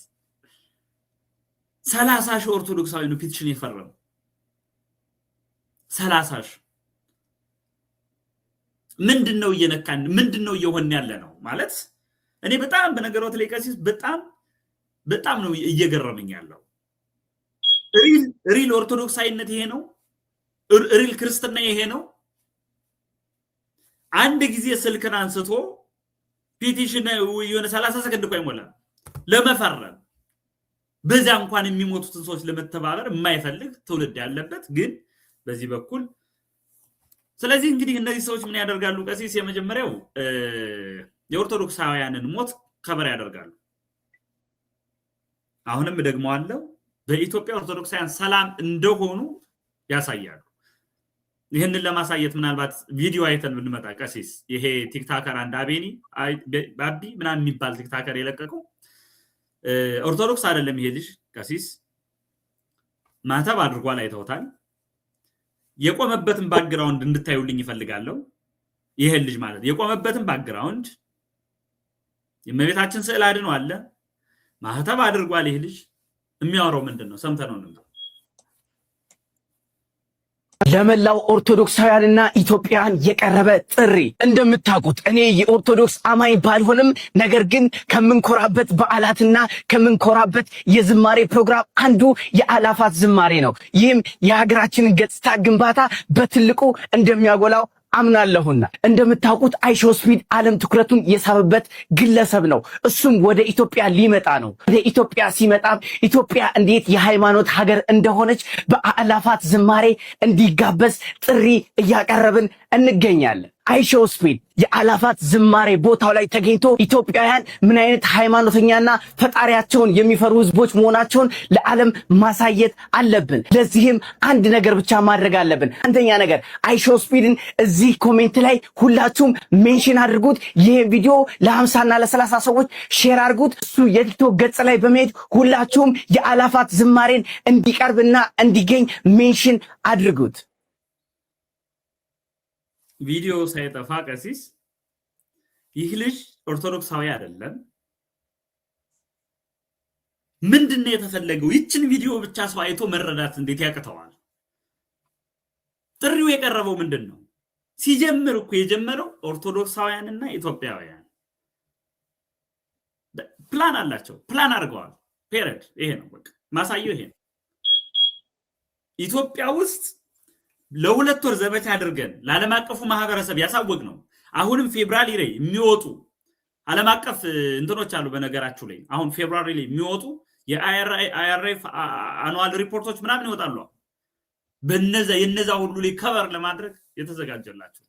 30 ሺህ ኦርቶዶክሳዊ ነው ፒቲሽን የፈረመ 30 ሺህ ምንድነው እየነካን ምንድነው እየሆነ ያለ ነው ማለት እኔ በጣም በነገሮት ላይ ቀሲስ በጣም ነው እየገረመኝ ያለው ሪል ኦርቶዶክሳዊነት ይሄ ነው ሪል ክርስትና ይሄ ነው አንድ ጊዜ ስልክን አንስቶ ፒቲሽን የሆነ 30 ሰከንድ ቆይ ሞላ ለመፈረም በዛ እንኳን የሚሞቱትን ሰዎች ለመተባበር የማይፈልግ ትውልድ ያለበት ግን በዚህ በኩል ስለዚህ እንግዲህ እነዚህ ሰዎች ምን ያደርጋሉ ቀሲስ የመጀመሪያው የኦርቶዶክሳውያንን ሞት ከበር ያደርጋሉ አሁንም ደግሞ አለው በኢትዮጵያ ኦርቶዶክሳውያን ሰላም እንደሆኑ ያሳያሉ ይሄንን ለማሳየት ምናልባት ቪዲዮ አይተን ብንመጣ ቀሲስ ይሄ ቲክታከር አንድ ባቢ ምናምን የሚባል ቲክታከር የለቀቀው ኦርቶዶክስ አይደለም ይሄ ልጅ ቀሲስ ማተብ አድርጓል አይተውታል የቆመበትን ባክግራውንድ እንድታዩልኝ ይፈልጋለሁ ይሄ ልጅ ማለት የቆመበትን ባክግራውንድ የመቤታችን ስዕል አድነው አለ ማተብ አድርጓል ይሄ ልጅ የሚያወራው ምንድነው ሰምተነው ነው ለመላው ኦርቶዶክሳውያንና ኢትዮጵያን የቀረበ ጥሪ እንደምታውቁት እኔ የኦርቶዶክስ አማኝ ባልሆንም ነገር ግን ከምንኮራበት በዓላትና ከምንኮራበት የዝማሬ ፕሮግራም አንዱ የአላፋት ዝማሬ ነው ይህም የሀገራችንን ገጽታ ግንባታ በትልቁ እንደሚያጎላው አምናለሁና እንደምታውቁት አይሾስፒድ ዓለም ትኩረቱን የሳበበት ግለሰብ ነው። እሱም ወደ ኢትዮጵያ ሊመጣ ነው። ወደ ኢትዮጵያ ሲመጣም ኢትዮጵያ እንዴት የሃይማኖት ሀገር እንደሆነች በአላፋት ዝማሬ እንዲጋበዝ ጥሪ እያቀረብን እንገኛለን። አይሾስፒድ የአላፋት ዝማሬ ቦታው ላይ ተገኝቶ ኢትዮጵያውያን ምን አይነት ሃይማኖተኛና ፈጣሪያቸውን የሚፈሩ ህዝቦች መሆናቸውን ለዓለም ማሳየት አለብን። ለዚህም አንድ ነገር ብቻ ማድረግ አለብን። አንደኛ ነገር አይሾስፒድን እዚህ ኮሜንት ላይ ሁላችሁም ሜንሽን አድርጉት። ይህ ቪዲዮ ለ50 እና ለ30 ሰዎች ሼር አድርጉት። እሱ የቲክቶክ ገጽ ላይ በመሄድ ሁላችሁም የአላፋት ዝማሬን እንዲቀርብና እንዲገኝ ሜንሽን አድርጉት። ቪዲዮ ሳይጠፋ ቀሲስ ይህ ልጅ ኦርቶዶክሳዊ አይደለም። ምንድነው የተፈለገው? ይችን ቪዲዮ ብቻ ሰው አይቶ መረዳት እንዴት ያቅተዋል? ጥሪው የቀረበው ምንድነው? ሲጀምር እኮ የጀመረው ኦርቶዶክሳውያንና ኢትዮጵያውያን ፕላን አላቸው፣ ፕላን አድርገዋል። ፔሬድ ይሄ ነው በቃ ማሳየው ይሄ ነው። ኢትዮጵያ ውስጥ ለሁለት ወር ዘመቻ አድርገን ለዓለም አቀፉ ማህበረሰብ ያሳወቅ ነው። አሁንም ፌብራሪ ላይ የሚወጡ ዓለም አቀፍ እንትኖች አሉ። በነገራችሁ ላይ አሁን ፌብራሪ ላይ የሚወጡ የአይአርኤፍ አኑዋል ሪፖርቶች ምናምን ይወጣሉ። የነዛ ሁሉ ላይ ከቨር ለማድረግ የተዘጋጀላቸው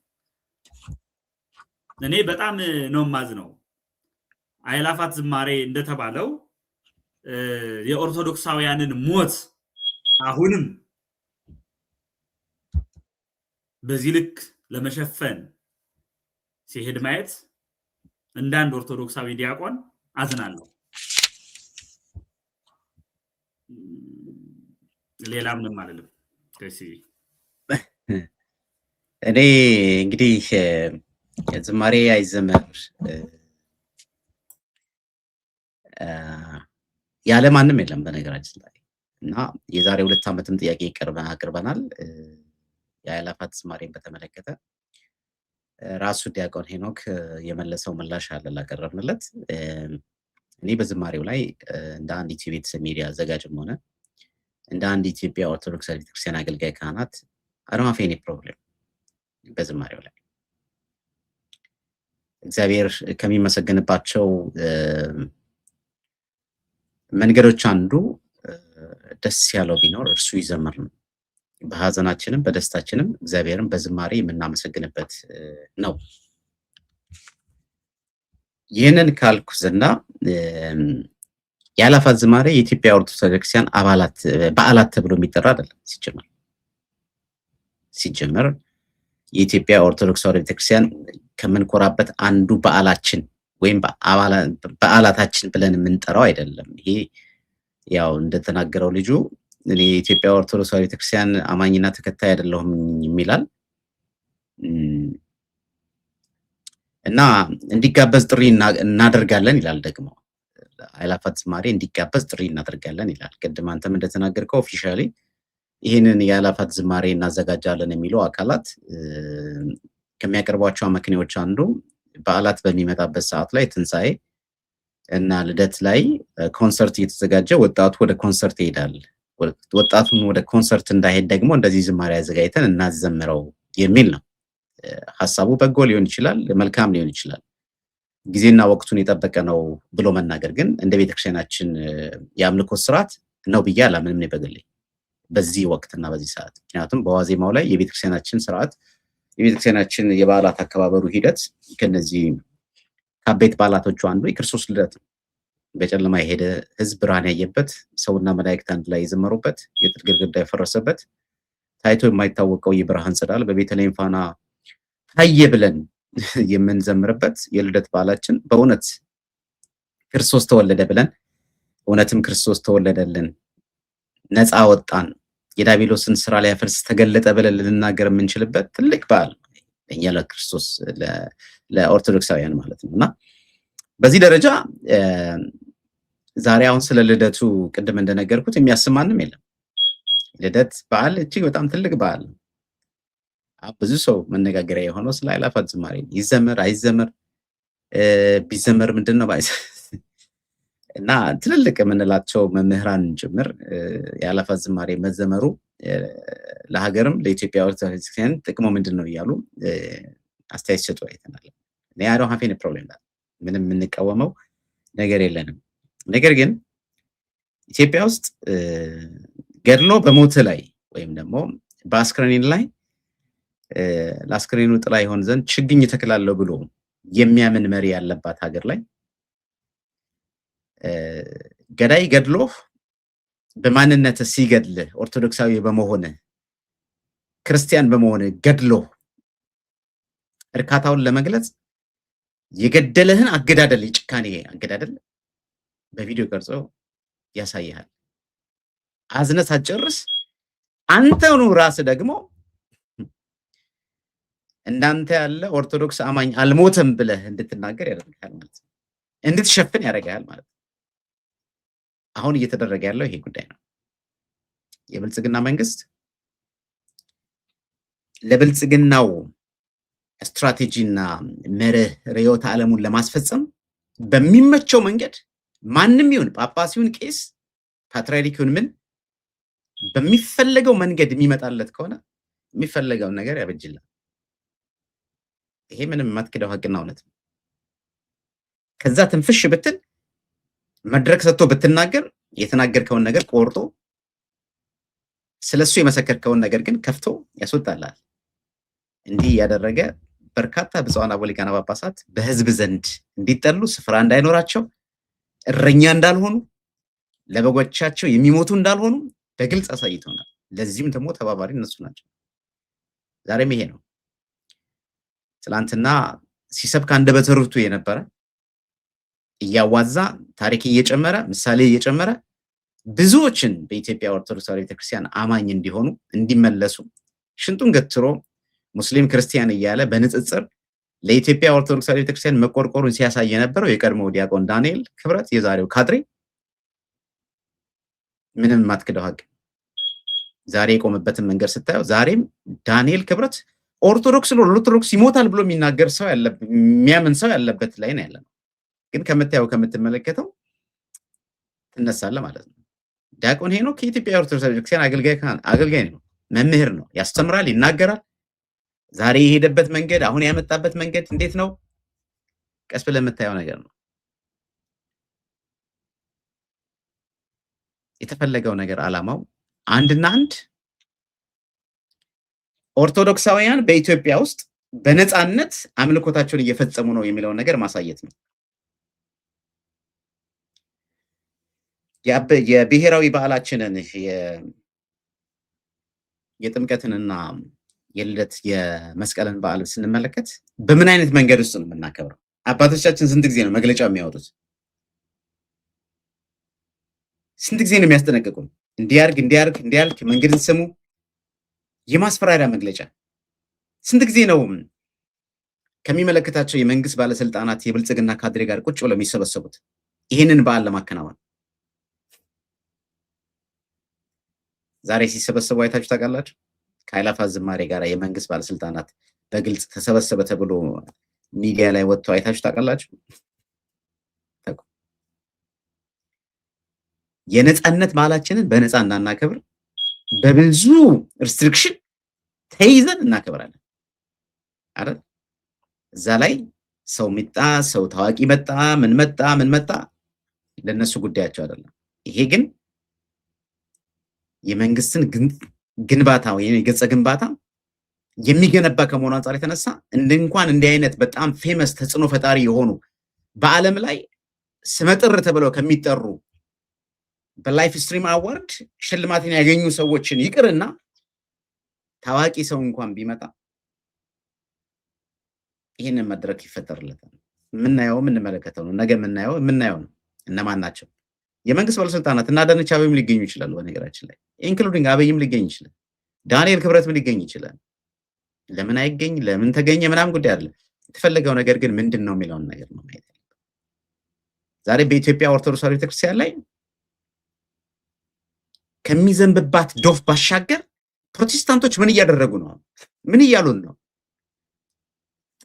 እኔ በጣም ነው ማዝነው። አእላፋት ዝማሬ እንደተባለው የኦርቶዶክሳውያንን ሞት አሁንም በዚህ ልክ ለመሸፈን ሲሄድ ማየት እንዳንድ ኦርቶዶክሳዊ ዲያቆን አዝናለሁ። ሌላ ምንም አይደለም። እኔ እንግዲህ ዝማሬ አይዘመር ያለ ማንም የለም በነገራችን ላይ እና የዛሬ 2 ዓመትም ጥያቄ አቅርበናል። የአእላፋት ዝማሬን በተመለከተ ራሱ ዲያቆን ሄኖክ የመለሰው ምላሽ አለ ላቀረብንለት። እኔ በዝማሬው ላይ እንደ አንድ ኢትዮጵያ ቤተሰብ ሚዲያ አዘጋጅም ሆነ እንደ አንድ ኢትዮጵያ ኦርቶዶክስ ቤተክርስቲያን አገልጋይ ካህናት አረማፌኔ ፕሮብሌም በዝማሬው ላይ እግዚአብሔር ከሚመሰገንባቸው መንገዶች አንዱ ደስ ያለው ቢኖር እርሱ ይዘምር ነው። በሐዘናችንም በደስታችንም እግዚአብሔርን በዝማሬ የምናመሰግንበት ነው። ይህንን ካልኩ ዘና የአእላፋት ዝማሬ የኢትዮጵያ ኦርቶዶክስ ቤተክርስቲያን በዓላት ተብሎ የሚጠራ አይደለም። ሲጀመር የኢትዮጵያ ኦርቶዶክስ ቤተክርስቲያን ከምንኮራበት አንዱ በዓላችን ወይም በዓላታችን ብለን የምንጠራው አይደለም። ይሄ ያው እንደተናገረው ልጁ እኔ የኢትዮጵያ ኦርቶዶክስ ቤተክርስቲያን አማኝና ተከታይ አይደለሁም ይላል እና እንዲጋበዝ ጥሪ እናደርጋለን ይላል። ደግሞ አእላፋት ዝማሬ እንዲጋበዝ ጥሪ እናደርጋለን ይላል። ቅድም አንተም እንደተናገርከው ኦፊሻሊ ይሄንን የአእላፋት ዝማሬ እናዘጋጃለን የሚሉ አካላት ከሚያቀርቧቸው አመክንዮች አንዱ በዓላት በሚመጣበት ሰዓት ላይ ትንሳኤ እና ልደት ላይ ኮንሰርት እየተዘጋጀ ወጣቱ ወደ ኮንሰርት ይሄዳል። ወጣቱን ወደ ኮንሰርት እንዳይሄድ ደግሞ እንደዚህ ዝማሬ አዘጋጅተን እናዘምረው የሚል ነው። ሐሳቡ በጎ ሊሆን ይችላል፣ መልካም ሊሆን ይችላል። ጊዜና ወቅቱን የጠበቀ ነው ብሎ መናገር ግን እንደ ቤተክርስቲያናችን የአምልኮ ስርዓት ነው ብዬ አላምንም በግሌ በዚህ ወቅትና በዚህ ሰዓት። ምክንያቱም በዋዜማው ላይ የቤተክርስቲያናችን ስርዓት የቤተክርስቲያናችን የበዓላት አከባበሩ ሂደት ከነዚህ ከአበይት በዓላቶቹ አንዱ የክርስቶስ ልደት ነው። በጨለማ የሄደ ህዝብ ብርሃን ያየበት፣ ሰውና መላእክት አንድ ላይ የዘመሩበት፣ የጥል ግድግዳ የፈረሰበት፣ ታይቶ የማይታወቀው የብርሃን ጸዳል በቤተልሔም ፋና ታየ ብለን የምንዘምርበት የልደት በዓላችን በእውነት ክርስቶስ ተወለደ ብለን እውነትም ክርስቶስ ተወለደልን፣ ነፃ ወጣን፣ የዲያብሎስን ስራ ሊያፈርስ ተገለጠ ብለን ልናገር የምንችልበት ትልቅ በዓል ለኛ ለክርስቶስ ለኦርቶዶክሳውያን ማለት ነውና በዚህ ደረጃ ዛሬ አሁን ስለ ልደቱ ቅድም እንደነገርኩት የሚያስብ ማንም የለም። ልደት በዓል እጅግ በጣም ትልቅ በዓል ነው። ብዙ ሰው መነጋገሪያ የሆነው ስለ አእላፋት ዝማሬ ይዘመር አይዘመር ቢዘመር ምንድነው ባይዘ እና ትልልቅ የምንላቸው መምህራን ጭምር የአእላፋት ዝማሬ መዘመሩ ለሀገርም ለኢትዮጵያ ኦርቶዶክስ ቤተክርስቲያን ጥቅሙ ምንድነው እያሉ አስተያየት ሰጡ አይተናል። እኔ አይ ዶንት ሃቭ ኤኒ ፕሮብሌም ዳት ምንም የምንቃወመው ነገር የለንም። ነገር ግን ኢትዮጵያ ውስጥ ገድሎ በሞት ላይ ወይም ደግሞ በአስክሬን ላይ ለአስክሬኑ ጥላ ይሆን ዘንድ ችግኝ ተክላለሁ ብሎ የሚያምን መሪ ያለባት ሀገር ላይ ገዳይ ገድሎ በማንነት ሲገድል ኦርቶዶክሳዊ በመሆን ክርስቲያን በመሆን ገድሎ እርካታውን ለመግለጽ የገደለህን አገዳደል የጭካኔ አገዳደል በቪዲዮ ቀርጾ ያሳያል። አዝነት አጨርስ አንተው ራስ ደግሞ እንዳንተ ያለ ኦርቶዶክስ አማኝ አልሞተም ብለህ እንድትናገር ያደርጋል ማለት ነው። እንድትሸፍን ያደርጋል ማለት ነው። አሁን እየተደረገ ያለው ይሄ ጉዳይ ነው። የብልጽግና መንግስት ለብልጽግናው ስትራቴጂና መርህ ርዕዮተ ዓለሙን ለማስፈጸም በሚመቸው መንገድ ማንም ይሁን ጳጳስ ይሁን ቄስ ፓትርያርክ ይሁን ምን በሚፈለገው መንገድ የሚመጣለት ከሆነ የሚፈለገውን ነገር ያበጅላል። ይሄ ምንም ማትከዳው ሀቅና እውነት ነው። ከዛ ትንፍሽ ብትል መድረክ ሰጥቶ ብትናገር የተናገርከውን ነገር ቆርጦ ስለሱ የመሰከርከውን ነገር ግን ከፍቶ ያስወጣላል። እንዲህ ያደረገ በርካታ ብፁዓን አበው ሊቃነ ጳጳሳት በህዝብ ዘንድ እንዲጠሉ ስፍራ እንዳይኖራቸው እረኛ እንዳልሆኑ ለበጎቻቸው የሚሞቱ እንዳልሆኑ በግልጽ አሳይተውናል። ለዚህም ደግሞ ተባባሪ እነሱ ናቸው። ዛሬም ይሄ ነው። ትላንትና ሲሰብክ አንደበተ ርቱዕ የነበረ እያዋዛ ታሪክ እየጨመረ ምሳሌ እየጨመረ ብዙዎችን በኢትዮጵያ ኦርቶዶክስ ቤተክርስቲያን አማኝ እንዲሆኑ እንዲመለሱ ሽንጡን ገትሮ ሙስሊም ክርስቲያን እያለ በንጽጽር ለኢትዮጵያ ኦርቶዶክስ ቤተክርስቲያን መቆርቆሩን ሲያሳይ የነበረው የቀድሞው ዲያቆን ዳንኤል ክብረት የዛሬው ካድሬ ምንም ማትክደው ሀቅ ዛሬ የቆመበትን መንገድ ስታየው ዛሬም ዳንኤል ክብረት ኦርቶዶክስ ነው ኦርቶዶክስ ይሞታል ብሎ የሚናገር ሰው የሚያምን ሰው ያለበት ላይ ነው ያለው። ግን ከምታየው ከምትመለከተው ትነሳለህ ማለት ነው። ዲያቆን ሄኖክ ከኢትዮጵያ ኦርቶዶክስ ቤተክርስቲያን አገልጋይ ነው፣ መምህር ነው፣ ያስተምራል፣ ይናገራል። ዛሬ የሄደበት መንገድ አሁን ያመጣበት መንገድ እንዴት ነው? ቀስ ብለህ የምታየው ነገር ነው። የተፈለገው ነገር ዓላማው አንድና አንድ ኦርቶዶክሳውያን በኢትዮጵያ ውስጥ በነፃነት አምልኮታቸውን እየፈጸሙ ነው የሚለውን ነገር ማሳየት ነው። የብሔራዊ በዓላችንን የጥምቀትንና የልደት የመስቀልን በዓል ስንመለከት በምን አይነት መንገድ ውስጥ ነው የምናከብረው? አባቶቻችን ስንት ጊዜ ነው መግለጫ የሚያወጡት? ስንት ጊዜ ነው የሚያስጠነቅቁን? እንዲያርግ መንገድን ስሙ፣ የማስፈራሪያ መግለጫ ስንት ጊዜ ነው ከሚመለከታቸው የመንግስት ባለስልጣናት የብልጽግና ካድሬ ጋር ቁጭ ብለው የሚሰበሰቡት ይህንን በዓል ለማከናወን? ዛሬ ሲሰበሰቡ አይታችሁ ታውቃላችሁ? ከአእላፋት ዝማሬ ጋር የመንግስት ባለስልጣናት በግልጽ ተሰበሰበ ተብሎ ሚዲያ ላይ ወጥተው አይታችሁ ታውቃላችሁ? የነፃነት በዓላችንን በነፃ እንዳናከብር በብዙ ሪስትሪክሽን ተይዘን እናከብራለን አይደል? እዛ ላይ ሰው ሚጣ ሰው ታዋቂ መጣ ምን መጣ ለነሱ ጉዳያቸው አይደለም። ይሄ ግን የመንግስትን ግንባታ ወይም የገጸ ግንባታ የሚገነባ ከመሆኑ አንፃር የተነሳ እንኳን እንዲህ አይነት በጣም ፌመስ ተጽዕኖ ፈጣሪ የሆኑ በዓለም ላይ ስመጥር ተብለው ከሚጠሩ በላይፍ ስትሪም አዋርድ ሽልማትን ያገኙ ሰዎችን ይቅርና ታዋቂ ሰው እንኳን ቢመጣ ይሄንን መድረክ ይፈጠርለታል። የምናየው የምንመለከተው ነው። ነገ የምናየው ነው። እነማን ናቸው? የመንግስት ባለስልጣናት እና አዳነች አቤቤም ሊገኙ ይችላሉ። በነገራችን ላይ ኢንክሉዲንግ አብይም ሊገኝ ይችላል። ዳንኤል ክብረትም ሊገኝ ይችላል። ለምን አይገኝ ለምን ተገኘ ምናምን ጉዳይ አይደለም። የተፈለገው ነገር ግን ምንድን ነው የሚለውን ነገር ነው ማየት ያለብን። ዛሬ በኢትዮጵያ ኦርቶዶክስ ቤተክርስቲያን ላይ ከሚዘንብባት ዶፍ ባሻገር ፕሮቴስታንቶች ምን እያደረጉ ነው? ምን እያሉን ነው?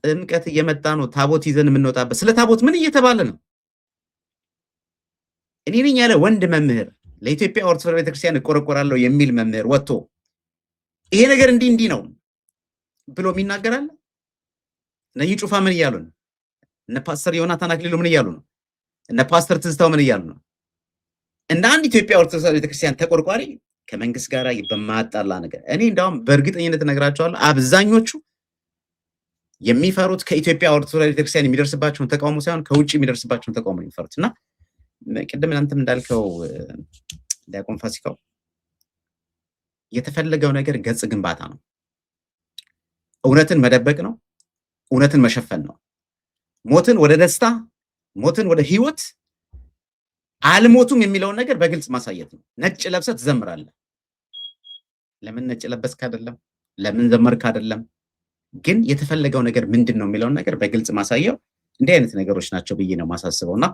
ጥምቀት እየመጣ ነው። ታቦት ይዘን የምንወጣበት ስለ ታቦት ምን እየተባለ ነው? እኔ ነኝ ያለ ወንድ መምህር ለኢትዮጵያ ኦርቶዶክስ ቤተክርስቲያን እቆረቆራለሁ የሚል መምህር ወጥቶ ይሄ ነገር እንዲህ ነው ብሎ የሚናገራል። ነይ ጩፋ ምን እያሉ ነው? እነ ፓስተር ዮናታን አክሊሉ ምን እያሉ ነው? እነ ፓስተር ትዝታው ምን እያሉ ነው? እንደ አንድ ኢትዮጵያ ኦርቶዶክስ ቤተክርስቲያን ተቆርቋሪ ከመንግስት ጋር በማያጣላ ነገር እኔ እንዳውም በእርግጠኝነት እነግራቸዋለሁ አብዛኞቹ የሚፈሩት ከኢትዮጵያ ኦርቶዶክስ ቤተክርስቲያን የሚደርስባቸውን ተቃውሞ ሳይሆን ከውጭ የሚደርስባቸውን ተቃውሞ የሚፈሩት እና ቅድም እናንተም እንዳልከው ዲያቆን ፋሲካው የተፈለገው ነገር ገጽ ግንባታ ነው። እውነትን መደበቅ ነው። እውነትን መሸፈን ነው። ሞትን ወደ ደስታ፣ ሞትን ወደ ህይወት፣ አልሞቱም የሚለውን ነገር በግልጽ ማሳየት ነው። ነጭ ለብሰህ ትዘምራለህ። ለምን ነጭ ለበስክ አይደለም፣ ለምን ዘመርክ አይደለም፣ ግን የተፈለገው ነገር ምንድን ነው የሚለውን ነገር በግልጽ ማሳየው እንዲህ አይነት ነገሮች ናቸው ብዬ ነው ማሳስበውና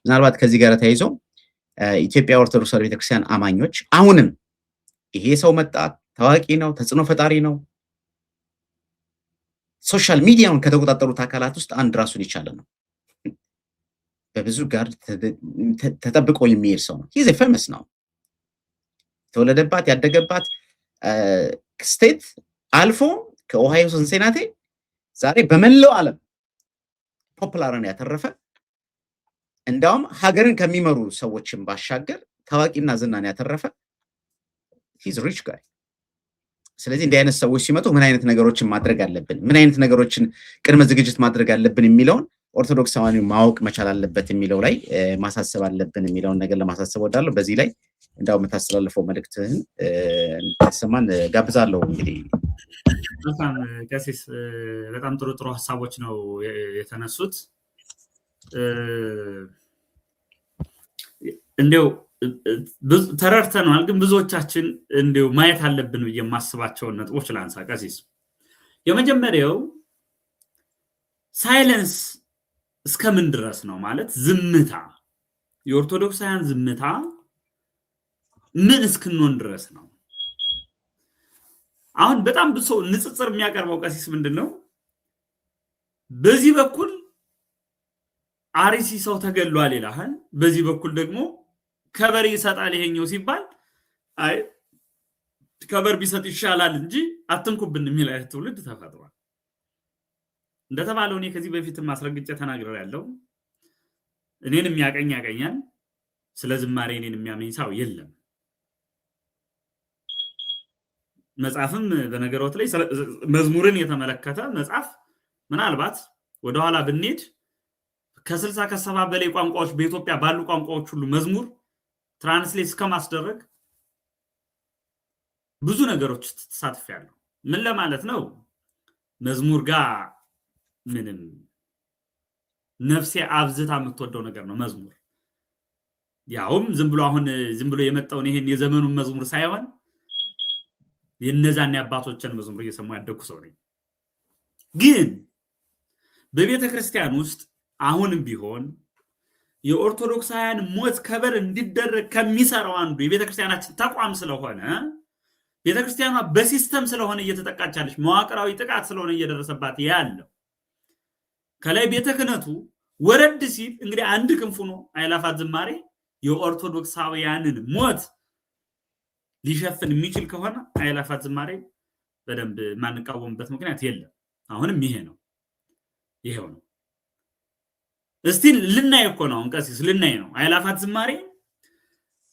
ምናልባት ከዚህ ጋር ተያይዞ ኢትዮጵያ ኦርቶዶክስ ቤተክርስቲያን አማኞች አሁንም ይሄ ሰው መጣ ታዋቂ ነው፣ ተጽዕኖ ፈጣሪ ነው፣ ሶሻል ሚዲያውን ከተቆጣጠሩት አካላት ውስጥ አንድ ራሱን የቻለ ነው። በብዙ ጋር ተጠብቆ የሚሄድ ሰው ነው። ሂዝ ፌመስ ነው። የተወለደባት ያደገባት ስቴት አልፎ ከኦሃዮ ሲንሲናቲ ዛሬ በመላው ዓለም ፖፑላርን ያተረፈ እንዳውም ሀገርን ከሚመሩ ሰዎችን ባሻገር ታዋቂና ዝናን ያተረፈ ሂዝ ሪች ጋይ። ስለዚህ እንዲህ አይነት ሰዎች ሲመጡ ምን አይነት ነገሮችን ማድረግ አለብን፣ ምን አይነት ነገሮችን ቅድመ ዝግጅት ማድረግ አለብን የሚለውን ኦርቶዶክሳውያን ማወቅ መቻል አለበት የሚለው ላይ ማሳሰብ አለብን የሚለውን ነገር ለማሳሰብ ወዳለሁ። በዚህ ላይ እንዳው የምታስተላልፈው መልእክትህን እንድትሰማን ጋብዛለሁ። እንግዲህ በጣም ቀሲስ በጣም ጥሩ ሀሳቦች ነው የተነሱት። እንዲያው ተረድተናል፣ ግን ብዙዎቻችን እንዲያው ማየት አለብን ብዬ የማስባቸውን ነጥቦች ላንሳ። ቀሲስ የመጀመሪያው ሳይለንስ እስከምን ድረስ ነው ማለት ዝምታ፣ የኦርቶዶክሳውያን ዝምታ ምን እስክንሆን ድረስ ነው? አሁን በጣም ብዙ ሰው ንጽጽር የሚያቀርበው ቀሲስ ምንድነው በዚህ በኩል አርሲ ሰው ተገሏል ይላል፣ በዚህ በኩል ደግሞ ከበር ይሰጣል ይሄኛው ሲባል አይ ከበር ቢሰጥ ይሻላል እንጂ አትንኩብን የሚል አይነት ትውልድ ተፈጥሯል። እንደተባለው እኔ ከዚህ በፊት ማስረግጬ ተናግሬ ያለው እኔን የሚያቀኛል፣ ስለ ዝማሬ እኔን የሚያመኝ ሰው የለም። መጽሐፍም በነገሮት ላይ መዝሙርን የተመለከተ መጽሐፍ ምናልባት ወደኋላ ብንሄድ ከ60 ከ70 በላይ ቋንቋዎች በኢትዮጵያ ባሉ ቋንቋዎች ሁሉ መዝሙር ትራንስሌት እስከማስደረግ ብዙ ነገሮች ተሳትፌያለሁ። ምን ለማለት ነው? መዝሙር ጋር ምንም ነፍሴ አብዝታ የምትወደው ነገር ነው መዝሙር። ያውም ዝም ብሎ የመጣውን ይሄን የዘመኑን መዝሙር ሳይሆን የነዛን የአባቶችን መዝሙር እየሰሙ ያደኩ ሰው ነኝ። ግን በቤተ ክርስቲያን ውስጥ አሁንም ቢሆን የኦርቶዶክሳውያን ሞት ከበር እንዲደረግ ከሚሰራው አንዱ የቤተ ክርስቲያናችን ተቋም ስለሆነ ቤተ ክርስቲያኗ በሲስተም ስለሆነ እየተጠቃች ያለች፣ መዋቅራዊ ጥቃት ስለሆነ እየደረሰባት ያለው ከላይ ቤተ ክህነቱ ወረድ ሲል እንግዲህ አንድ ክንፉ ነው አእላፋት ዝማሬ የኦርቶዶክሳውያንን ሞት ሊሸፍን የሚችል ከሆነ አእላፋት ዝማሬ በደንብ ማንቃወምበት ምክንያት የለም። አሁንም ይሄው ነው። እስቲ ልናይ እኮ ነው ቀሲስ ልናይ ነው። አእላፋት ዝማሬ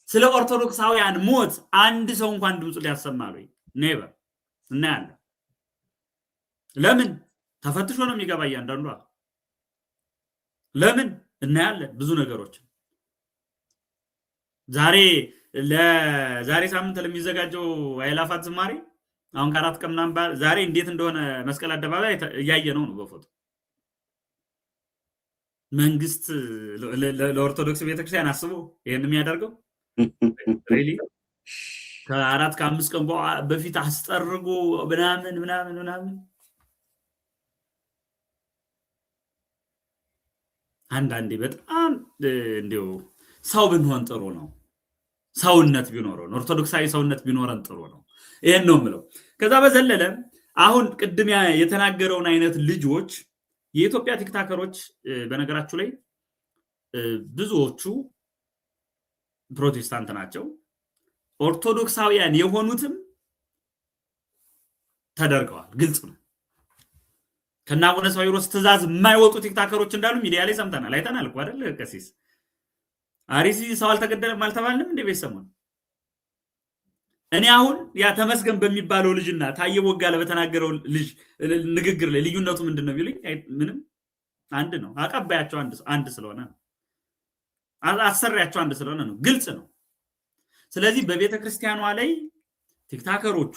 ስለ ኦርቶዶክሳውያን ሞት አንድ ሰው እንኳን ድምጽ ሊያሰማሉ ኔቨር እናያለን። ለምን ተፈትሾ ነው የሚገባ እያንዳንዱ። ለምን እናያለን ብዙ ነገሮች። ዛሬ ሳምንት ለሚዘጋጀው አእላፋት ዝማሬ አሁን ከአራት ቀን ምናምን ዛሬ እንዴት እንደሆነ መስቀል አደባባይ እያየ ነው በፎቶ መንግስት ለኦርቶዶክስ ቤተክርስቲያን አስቦ ይሄን የሚያደርገው ሪሊ ከአራት ከአምስት ቀን በፊት አስጠርጎ ምናምን አንዳንዴ በጣም እንዲው ሰው ብንሆን ጥሩ ነው። ሰውነት ቢኖረን ኦርቶዶክሳዊ ሰውነት ቢኖረን ጥሩ ነው። ይሄን ነው የምለው። ከዛ በዘለለ አሁን ቅድም የተናገረውን አይነት ልጆች የኢትዮጵያ ቲክታከሮች በነገራችሁ ላይ ብዙዎቹ ፕሮቴስታንት ናቸው። ኦርቶዶክሳውያን የሆኑትም ተደርገዋል። ግልጽ ነው። ከና አቡነ ሳዊሮስ ትእዛዝ የማይወጡ ቲክታከሮች እንዳሉ ሚዲያ ላይ ሰምተናል፣ አይተናል እኮ አይደል? ቀሲስ አርሲ ሰው አልተገደለም አልተባልንም እንደ ቤተሰሙን። እኔ አሁን ያ ተመስገን በሚባለው ልጅና ታየ ቦጋለ በተናገረው ልጅ ንግግር ላይ ልዩነቱ ምንድነው ቢሉኝ ምንም አንድ ነው። አቀባያቸው አንድ ስለሆነ ነው። አሰሪያቸው አንድ ስለሆነ ነው። ግልጽ ነው። ስለዚህ በቤተ ክርስቲያኗ ላይ ቲክታከሮቹ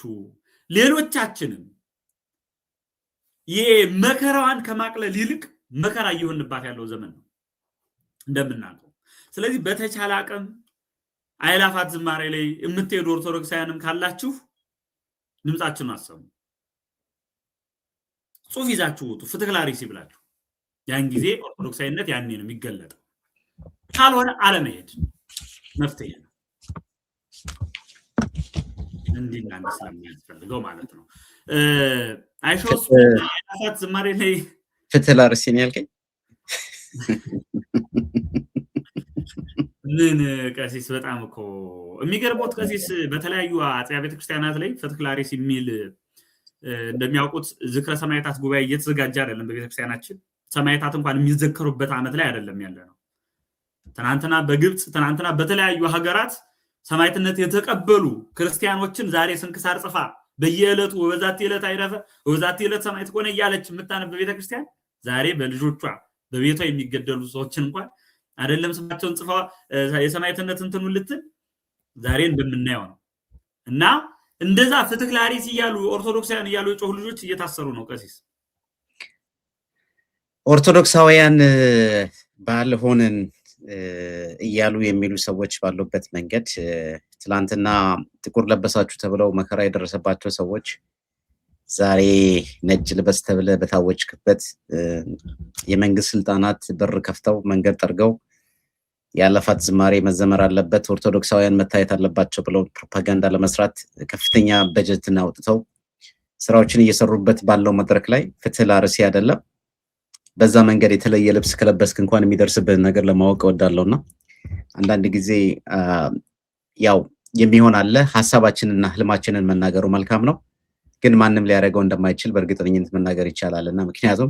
ሌሎቻችንም የመከራዋን ከማቅለል ይልቅ መከራ እየሆንባት ያለው ዘመን ነው እንደምናውቀው። ስለዚህ በተቻለ አቅም አእላፋት ዝማሬ ላይ የምትሄዱ ኦርቶዶክሳውያንም ካላችሁ ድምጻችሁን አሰሙ። ጽሑፍ ይዛችሁ ውጡ፣ ፍትህ ለአርሲ ብላችሁ። ያን ጊዜ ኦርቶዶክሳዊነት ያኔ ነው የሚገለጠው። ካልሆነ አለመሄድ መፍትሄ ነው። እንዲና ስለሚያስፈልገው ማለት ነው። አይሾስ አእላፋት ዝማሬ ላይ ፍትህ ለአርሲ ነው ያልከኝ? ምን ቀሲስ በጣም እኮ የሚገርመው ቀሲስ በተለያዩ አጥቢያ ቤተክርስቲያናት ላይ ፍትህ ለአርሲ የሚል እንደሚያውቁት ዝክረ ሰማዕታት ጉባኤ እየተዘጋጀ አይደለም። በቤተክርስቲያናችን ሰማዕታት እንኳን የሚዘከሩበት ዓመት ላይ አይደለም ያለ ነው። ትናንትና በግብጽ ትናንትና በተለያዩ ሀገራት ሰማዕትነት የተቀበሉ ክርስቲያኖችን ዛሬ ስንክሳር ጽፋ በየዕለቱ ወበዛት ዕለት አይረፈ ወበዛት ዕለት ሰማዕት ሆነ እያለች የምታነብ ቤተክርስቲያን ዛሬ በልጆቿ በቤቷ የሚገደሉ ሰዎችን እንኳን አይደለም ስማቸውን ጽፋ የሰማዕትነት እንትኑ ልትል ዛሬ እንደምናየው ነው። እና እንደዛ ፍትህ ለአርሲ እያሉ ኦርቶዶክሳውያን እያሉ የጮሁ ልጆች እየታሰሩ ነው። ቀሲስ ኦርቶዶክሳውያን ባልሆንን እያሉ የሚሉ ሰዎች ባሉበት መንገድ ትላንትና ጥቁር ለበሳችሁ ተብለው መከራ የደረሰባቸው ሰዎች ዛሬ ነጭ ልበስ ተብለ በታወጅክበት የመንግስት ስልጣናት በር ከፍተው መንገድ ጠርገው የአእላፋት ዝማሬ መዘመር አለበት፣ ኦርቶዶክሳውያን መታየት አለባቸው ብለው ፕሮፓጋንዳ ለመስራት ከፍተኛ በጀትን አውጥተው ስራዎችን እየሰሩበት ባለው መድረክ ላይ ፍትህ ለአርሲ አይደለም። በዛ መንገድ የተለየ ልብስ ከለበስክ እንኳን የሚደርስብህ ነገር ለማወቅ እወዳለሁና አንዳንድ ጊዜ ያው የሚሆን አለ። ሐሳባችንና ህልማችንን መናገሩ መልካም ነው፣ ግን ማንም ሊያደርገው እንደማይችል በእርግጠኝነት መናገር ይቻላልና ምክንያቱም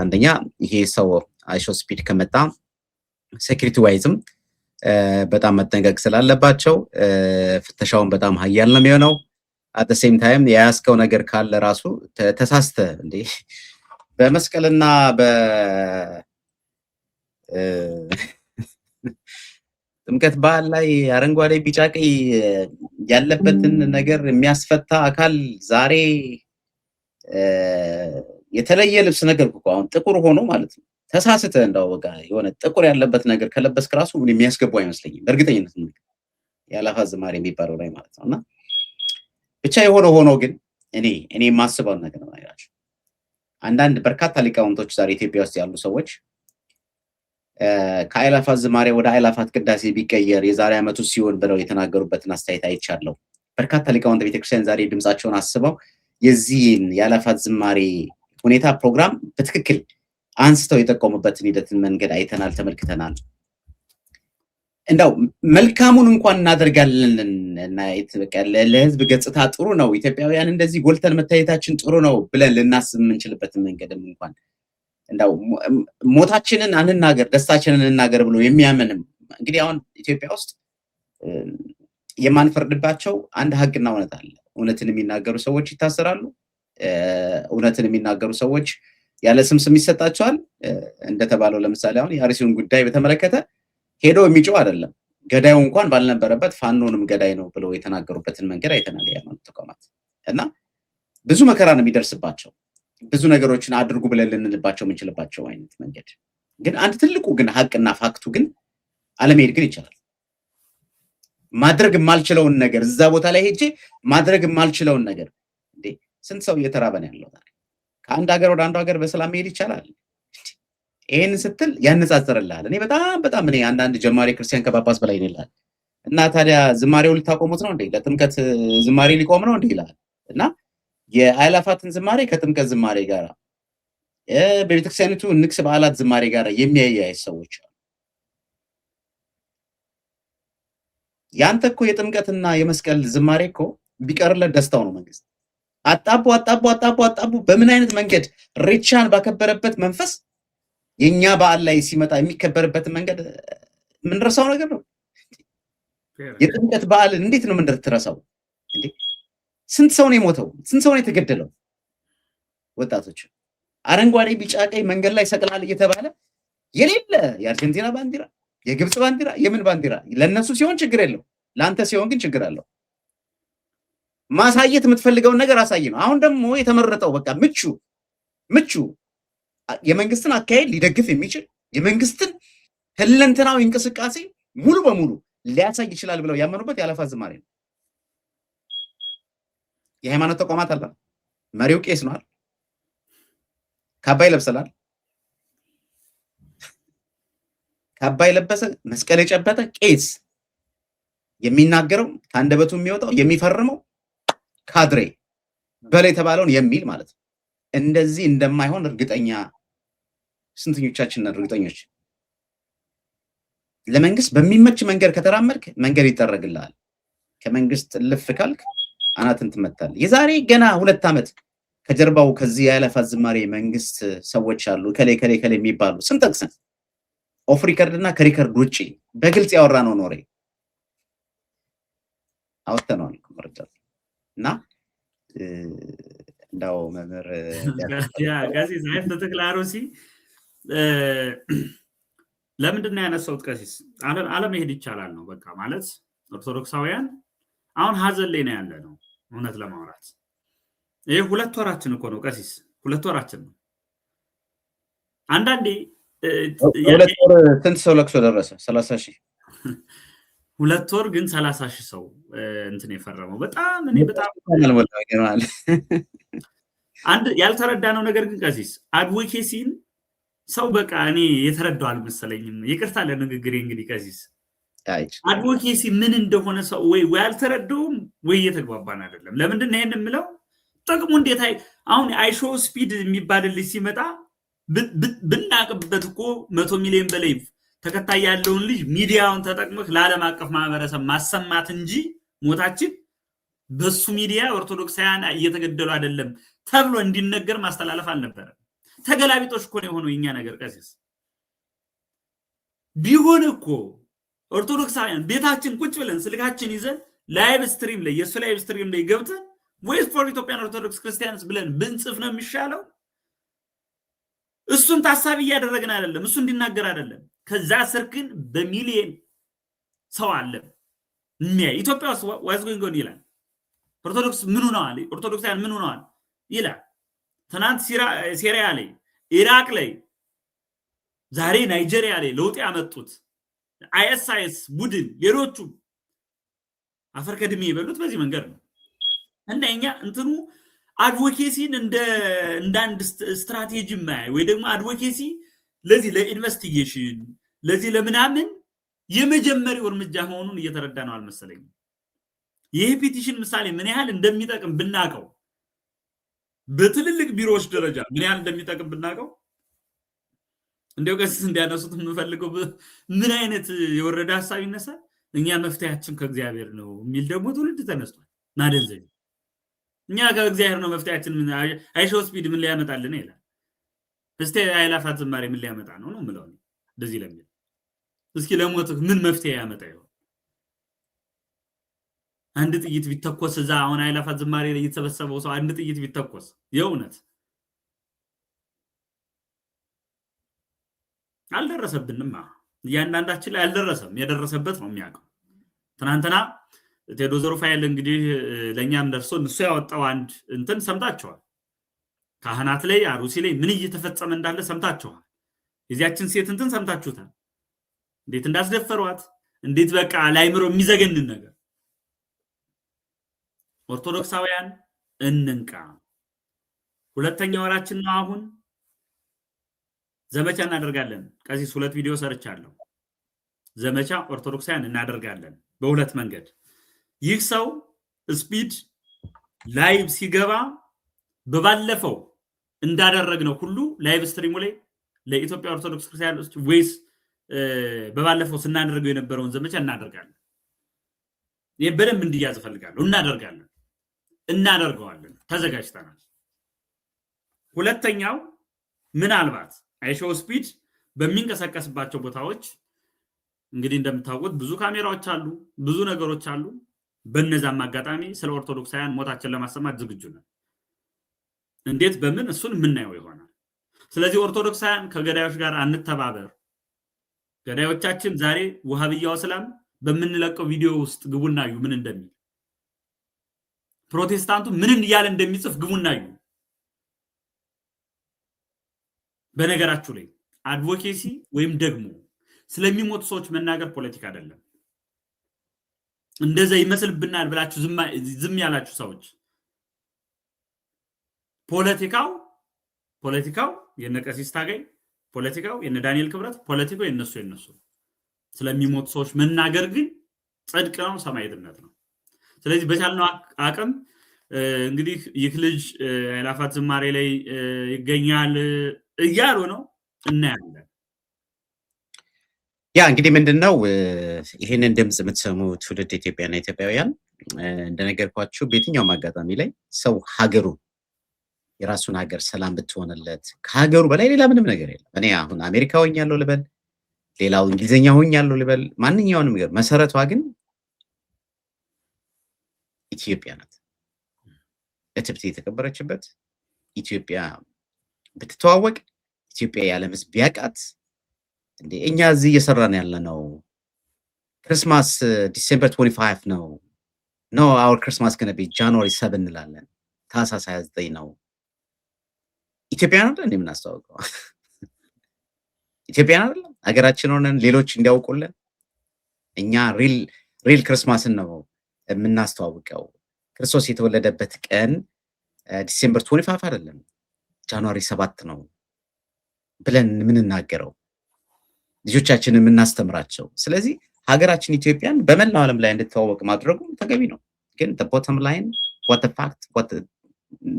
አንደኛ ይሄ ሰው አይሾስፒድ ከመጣ ሴኩሪቲ ዋይዝም በጣም መጠንቀቅ ስላለባቸው ፍተሻውን በጣም ሀያል ነው የሚሆነው። አት ሴም ታይም የያዝከው ነገር ካለ ራሱ ተሳስተ እንዴ በመስቀልና ጥምቀት በዓል ላይ አረንጓዴ ቢጫ ቀይ ያለበትን ነገር የሚያስፈታ አካል ዛሬ የተለየ ልብስ ነገር እኮ አሁን ጥቁር ሆኖ ማለት ነው ተሳስተ እንደው በቃ የሆነ ጥቁር ያለበት ነገር ከለበስክ ራሱ ምን የሚያስገቡ አይመስለኝም በእርግጠኝነት ነው የአእላፋት ዝማሬ የሚባለው ላይ ማለት ነውና ብቻ የሆነ ሆኖ ግን እኔ ማስበው ነገር ነው አይራችሁ አንዳንድ በርካታ ሊቃውንቶች ዛሬ ኢትዮጵያ ውስጥ ያሉ ሰዎች ከአእላፋት ዝማሬ ወደ አእላፋት ቅዳሴ ቢቀየር የዛሬ ዓመቱ ሲሆን ብለው የተናገሩበትን አስተያየት አይቻለሁ። በርካታ ሊቃውንት ቤተክርስቲያን ዛሬ ድምጻቸውን አስበው የዚህን የአእላፋት ዝማሬ ሁኔታ ፕሮግራም በትክክል አንስተው የጠቆሙበትን ሂደትን መንገድ አይተናል፣ ተመልክተናል። እንደው መልካሙን እንኳን እናደርጋለን እና ለህዝብ ገጽታ ጥሩ ነው፣ ኢትዮጵያውያን እንደዚህ ጎልተን መታየታችን ጥሩ ነው ብለን ልናስብ የምንችልበትን መንገድም እንኳን እንደው ሞታችንን አንናገር ደስታችንን እንናገር ብሎ የሚያምንም እንግዲህ አሁን ኢትዮጵያ ውስጥ የማንፈርድባቸው አንድ ሀቅና እውነት አለ። እውነትን የሚናገሩ ሰዎች ይታሰራሉ። እውነትን የሚናገሩ ሰዎች ያለ ስም ይሰጣቸዋል። እንደተባለው ለምሳሌ አሁን የአርሲውን ጉዳይ በተመለከተ ሄዶ የሚጮህ አይደለም ገዳዩ እንኳን ባልነበረበት ፋኖንም ገዳይ ነው ብለው የተናገሩበትን መንገድ አይተናል። የሃይማኖት ተቋማት እና ብዙ መከራ ነው የሚደርስባቸው። ብዙ ነገሮችን አድርጉ ብለን ልንልባቸው የምንችልባቸው አይነት መንገድ ግን አንድ ትልቁ ግን ሀቅና ፋክቱ ግን አለመሄድ ግን ይቻላል። ማድረግ የማልችለውን ነገር እዛ ቦታ ላይ ሄጄ ማድረግ የማልችለውን ነገር እንዴ ስንት ሰው እየተራበ ነው ያለው ዛሬ። ከአንድ ሀገር ወደ አንዱ ሀገር በሰላም መሄድ ይቻላል። ይሄን ስትል ያነጻጽርልሃል። እኔ በጣም እኔ አንዳንድ ጀማሪ ክርስቲያን ከጳጳስ በላይ ነው ይላል እና ታዲያ ዝማሬው ልታቆሙት ነው እንዴ? ለጥምቀት ዝማሬ ሊቆም ነው እንዴ ይላል እና የአእላፋትን ዝማሬ ከጥምቀት ዝማሬ ጋር በቤተክርስቲያኒቱ ንግስ በዓላት ዝማሬ ጋር የሚያያይ ሰዎች አሉ። ያንተ እኮ የጥምቀትና የመስቀል ዝማሬ እኮ ቢቀርለት ደስታው ነው መንግስት። አጣቡ በምን አይነት መንገድ ሬቻን ባከበረበት መንፈስ የኛ በዓል ላይ ሲመጣ የሚከበርበትን መንገድ ምንረሳው ነገር ነው። የጥምቀት በዓል እንዴት ነው ምንድትረሳው እንዴ? ስንት ሰው ነው የሞተው? ስንት ሰው ነው የተገደለው? ወጣቶች አረንጓዴ ቢጫ ቀይ መንገድ ላይ ሰቅላል እየተባለ የሌለ የአርጀንቲና ባንዲራ፣ የግብጽ ባንዲራ፣ የምን ባንዲራ ለነሱ ሲሆን ችግር የለው፣ ለአንተ ሲሆን ግን ችግር አለው። ማሳየት የምትፈልገውን ነገር አሳይ ነው። አሁን ደግሞ የተመረጠው በቃ ምቹ የመንግስትን አካሄድ ሊደግፍ የሚችል የመንግስትን ህለንተናዊ እንቅስቃሴ ሙሉ በሙሉ ሊያሳይ ይችላል ብለው ያመኑበት ያለፋ ዝማሬ ነው። የሃይማኖት ተቋማት አለ፣ መሪው ቄስ ነው፣ ካባ ይለብሳል፣ ካባ የለበሰ መስቀል የጨበጠ ቄስ የሚናገረው ከአንደበቱ የሚወጣው የሚፈርመው ካድሬ በለ የተባለውን የሚል ማለት ነው። እንደዚህ እንደማይሆን እርግጠኛ ስንተኞቻችን ነን እርግጠኞች? ለመንግስት በሚመች መንገድ ከተራመድክ መንገድ ይጠረግልሃል። ከመንግስት ልፍ ካልክ አናትን ትመታለህ። የዛሬ ገና 2 ዓመት ከጀርባው ከዚህ ያለፋ ዝማሬ መንግስት ሰዎች አሉ ከሌ የሚባሉ ስንጠቅሰን ኦፍ ሪከርድ እና ከሪከርድ ውጪ በግልጽ ያወራ ነው ኖሬ አውጥተናል መረጃ እና እንዳው መምህር ቀሲስ አይፈ ተክላሮሲ ለምንድን ነው ያነሳውት? ቀሲስ ዓለም መሄድ ይቻላል ነው በቃ ማለት ኦርቶዶክሳውያን አሁን ሀዘን ላይ ነው ያለ ነው። እውነት ለማውራት ይሄ 2 ወራችን እኮ ነው ቀሲስ፣ 2 ወራችን ነው። አንዳንዴ 2 ወር ስንት ሰው ለቅሶ ደረሰ? 30,000 2 ወር ግን 30,000 ሰው እንትን የፈረመው በጣም አንድ ያልተረዳነው ነገር ግን ቀሲስ አድቮኬሲን ሰው በቃ እኔ የተረዳው አልመሰለኝም። ይቅርታ ለንግግሬ እንግዲህ ቀሲስ አድቮኬሲ ምን እንደሆነ ሰው ወይ አልተረዳውም ወይ እየተግባባን አይደለም። ለምንድን ነው ይሄን የምለው? ጥቅሙ እንዴት አሁን አይሾ ስፒድ የሚባል ልጅ ሲመጣ ብናቅበት እኮ 100 ሚሊዮን በላይ ተከታይ ያለውን ልጅ ሚዲያውን ተጠቅመህ ለዓለም አቀፍ ማህበረሰብ ማሰማት እንጂ ሞታችን በሱ ሚዲያ ኦርቶዶክሳውያን እየተገደሉ አይደለም ተብሎ እንዲነገር ማስተላለፍ አልነበረም። ተገላቢጦሽ እኮ ነው የሆነው የኛ ነገር ቀሲስ። ቢሆን እኮ ኦርቶዶክሳውያን ቤታችን ቁጭ ብለን ስልካችን ይዘን ላይቭ ስትሪም ላይ የሱ ላይቭ ስትሪም ላይ ገብተን ዌይስ ፎር ኢትዮጵያን ኦርቶዶክስ ክርስቲያንስ ብለን ብንጽፍ ነው የሚሻለው። እሱን ታሳቢ እያደረግን አይደለም፣ እሱ እንዲናገር አይደለም። ከዛ ስር ግን በሚሊየን ሰው አለ ኢትዮጵያ ውስጥ ዋይዝ ጎይንግ ይላል። ኦርቶዶክስ ምን ሆነዋል? ኦርቶዶክሳውያን ምን ሆነዋል ይላል። ትናንት ሲሪያ ላይ፣ ኢራቅ ላይ፣ ዛሬ ናይጄሪያ ላይ ለውጥ ያመጡት አይኤስአይኤስ ቡድን ሌሎቹ አፈር ከድሜ የበሉት በዚህ መንገድ ነው። እና እኛ እንትኑ አድቮኬሲን እንደ አንድ ስትራቴጂ ማይ ወይ ደግሞ አድቮኬሲ ለዚህ ለኢንቨስቲጌሽን ለዚህ ለምናምን የመጀመሪያው እርምጃ መሆኑን እየተረዳ ነው አልመሰለኝም። ይሄ ፔቲሽን ምሳሌ ምን ያህል እንደሚጠቅም ብናቀው፣ በትልልቅ ቢሮዎች ደረጃ ምን ያህል እንደሚጠቅም ብናቀው፣ እንደው ቀሲስ እንዲያነሱት የምፈልገው ምን አይነት የወረደ ሐሳብ ይነሳል። እኛ መፍትሄያችን ከእግዚአብሔር ነው የሚል ደግሞ ትውልድ ተነስቷል። ናደንዘኝ እኛ ከእግዚአብሔር ነው መፍትሄያችን። አይሾ ስፒድ ምን ሊያመጣልን ይላል። እስቲ አይላፋት ዝማሬ ምን ሊያመጣ ነው ነው የምለው እንደዚህ ለሚል እስኪ ለሞት ምን መፍትሄ ያመጣ ይሆን? አንድ ጥይት ቢተኮስ እዛ አሁን አይላፋት ዝማሬ ላይ የተሰበሰበው ሰው አንድ ጥይት ቢተኮስ የእውነት አልደረሰብንማ። እያንዳንዳችን ላይ አልደረሰም። የደረሰበት ነው የሚያውቀው። ትናንትና ቴዎዶር ፋይል እንግዲህ ለኛም ደርሶ እሱ ያወጣው አንድ እንትን ሰምታችኋል። ካህናት ላይ አሩሲ ላይ ምን እየተፈጸመ እንዳለ ሰምታችኋል። የዚያችን ሴት እንትን ሰምታችሁታል። እንዴት እንዳስደፈሯት፣ እንዴት በቃ ላይምሮ የሚዘገንን ነገር። ኦርቶዶክሳውያን እንንቃ። 2ኛ ወራችን ነው አሁን። ዘመቻ እናደርጋለን። ቀሲስ 2 ቪዲዮ ሰርቻለሁ። ዘመቻ ኦርቶዶክሳውያን እናደርጋለን በ2 መንገድ። ይህ ሰው ስፒድ ላይቭ ሲገባ በባለፈው እንዳደረግነው ሁሉ ላይቭ ስትሪሙ ላይ ለኢትዮጵያ ኦርቶዶክስ ክርስቲያኖች ወይስ በባለፈው ስናደርገው የነበረውን ዘመቻ እናደርጋለን። ይሄ በደንብ እንዲያዝ ፈልጋለሁ። እናደርጋለን፣ እናደርገዋለን። ተዘጋጅተናል። ሁለተኛው ምናልባት አይሾው ስፒድ በሚንቀሳቀስባቸው ቦታዎች እንግዲህ እንደምታውቁት ብዙ ካሜራዎች አሉ፣ ብዙ ነገሮች አሉ። በነዛም አጋጣሚ ስለ ኦርቶዶክሳውያን ሞታችን ለማሰማት ዝግጁ ነን። እንዴት በምን እሱን የምናየው ይሆናል። ስለዚህ ኦርቶዶክሳውያን ከገዳዮች ጋር አንተባበር። ገዳዮቻችን ዛሬ ወሃብያው እስላም በምንለቀው ቪዲዮ ውስጥ ግቡና እዩ ምን እንደሚል፣ ፕሮቴስታንቱ ምን እያለ እንደሚጽፍ ግቡና እዩ። በነገራችሁ ላይ አድቮኬሲ ወይም ደግሞ ስለሚሞቱ ሰዎች መናገር ፖለቲካ አይደለም። እንደዛ ይመስልብናል ብላችሁ ዝም ያላችሁ ሰዎች ፖለቲካው የነቀሲስ ታገኝ፣ ፖለቲካው የነ ዳንኤል ክብረት፣ ፖለቲካው የነሱ ስለሚሞቱ ሰዎች መናገር ግን ጽድቅ ነው፣ ሰማዕትነት ነው። ስለዚህ በቻልነው አቅም እንግዲህ ይህ ልጅ አእላፋት ዝማሬ ላይ ይገኛል እያሉ ነው እናያለን። ያ እንግዲህ ምንድነው ይሄንን ድምጽ የምትሰሙ ትውልድ ኢትዮጵያና ኢትዮጵያውያን እንደነገርኳችሁ በየትኛውም አጋጣሚ ላይ ሰው ሀገሩ የራሱን ሀገር ሰላም ብትሆንለት ከሀገሩ በላይ ሌላ ምንም ነገር የለም። እኔ አሁን አሜሪካ ሆኛለሁ ልበል፣ ሌላው እንግሊዘኛ ሆኛለሁ ልበል፣ ማንኛውንም ነገር መሰረቷ ግን ኢትዮጵያ ናት። እትብት የተቀበረችበት ኢትዮጵያ ብትተዋወቅ ኢትዮጵያ የዓለም ሕዝብ ቢያውቃት እንዴ እኛ እዚህ እየሰራን ያለነው ክርስማስ ዲሴምበር 25 ነው። ኖ አወር ክርስማስ ገና ቢ ጃንዋሪ 7 እንላለን። ታህሳስ 29 ነው። ኢትዮጵያን አይደል እንዴ የምናስተዋውቀው? ኢትዮጵያን አይደል ሀገራችን ሆነን ሌሎች እንዲያውቁልን እኛ ሪል ክርስማስን ነው የምናስተዋውቀው። ክርስቶስ የተወለደበት ቀን ዲሴምበር 25 አይደለም ጃንዋሪ 7 ነው ብለን የምንናገረው ልጆቻችንን የምናስተምራቸው። ስለዚህ ሀገራችን ኢትዮጵያን በመላው ዓለም ላይ እንድትተዋወቅ ማድረጉ ተገቢ ነው። ግን ቦተም ላይን what the fact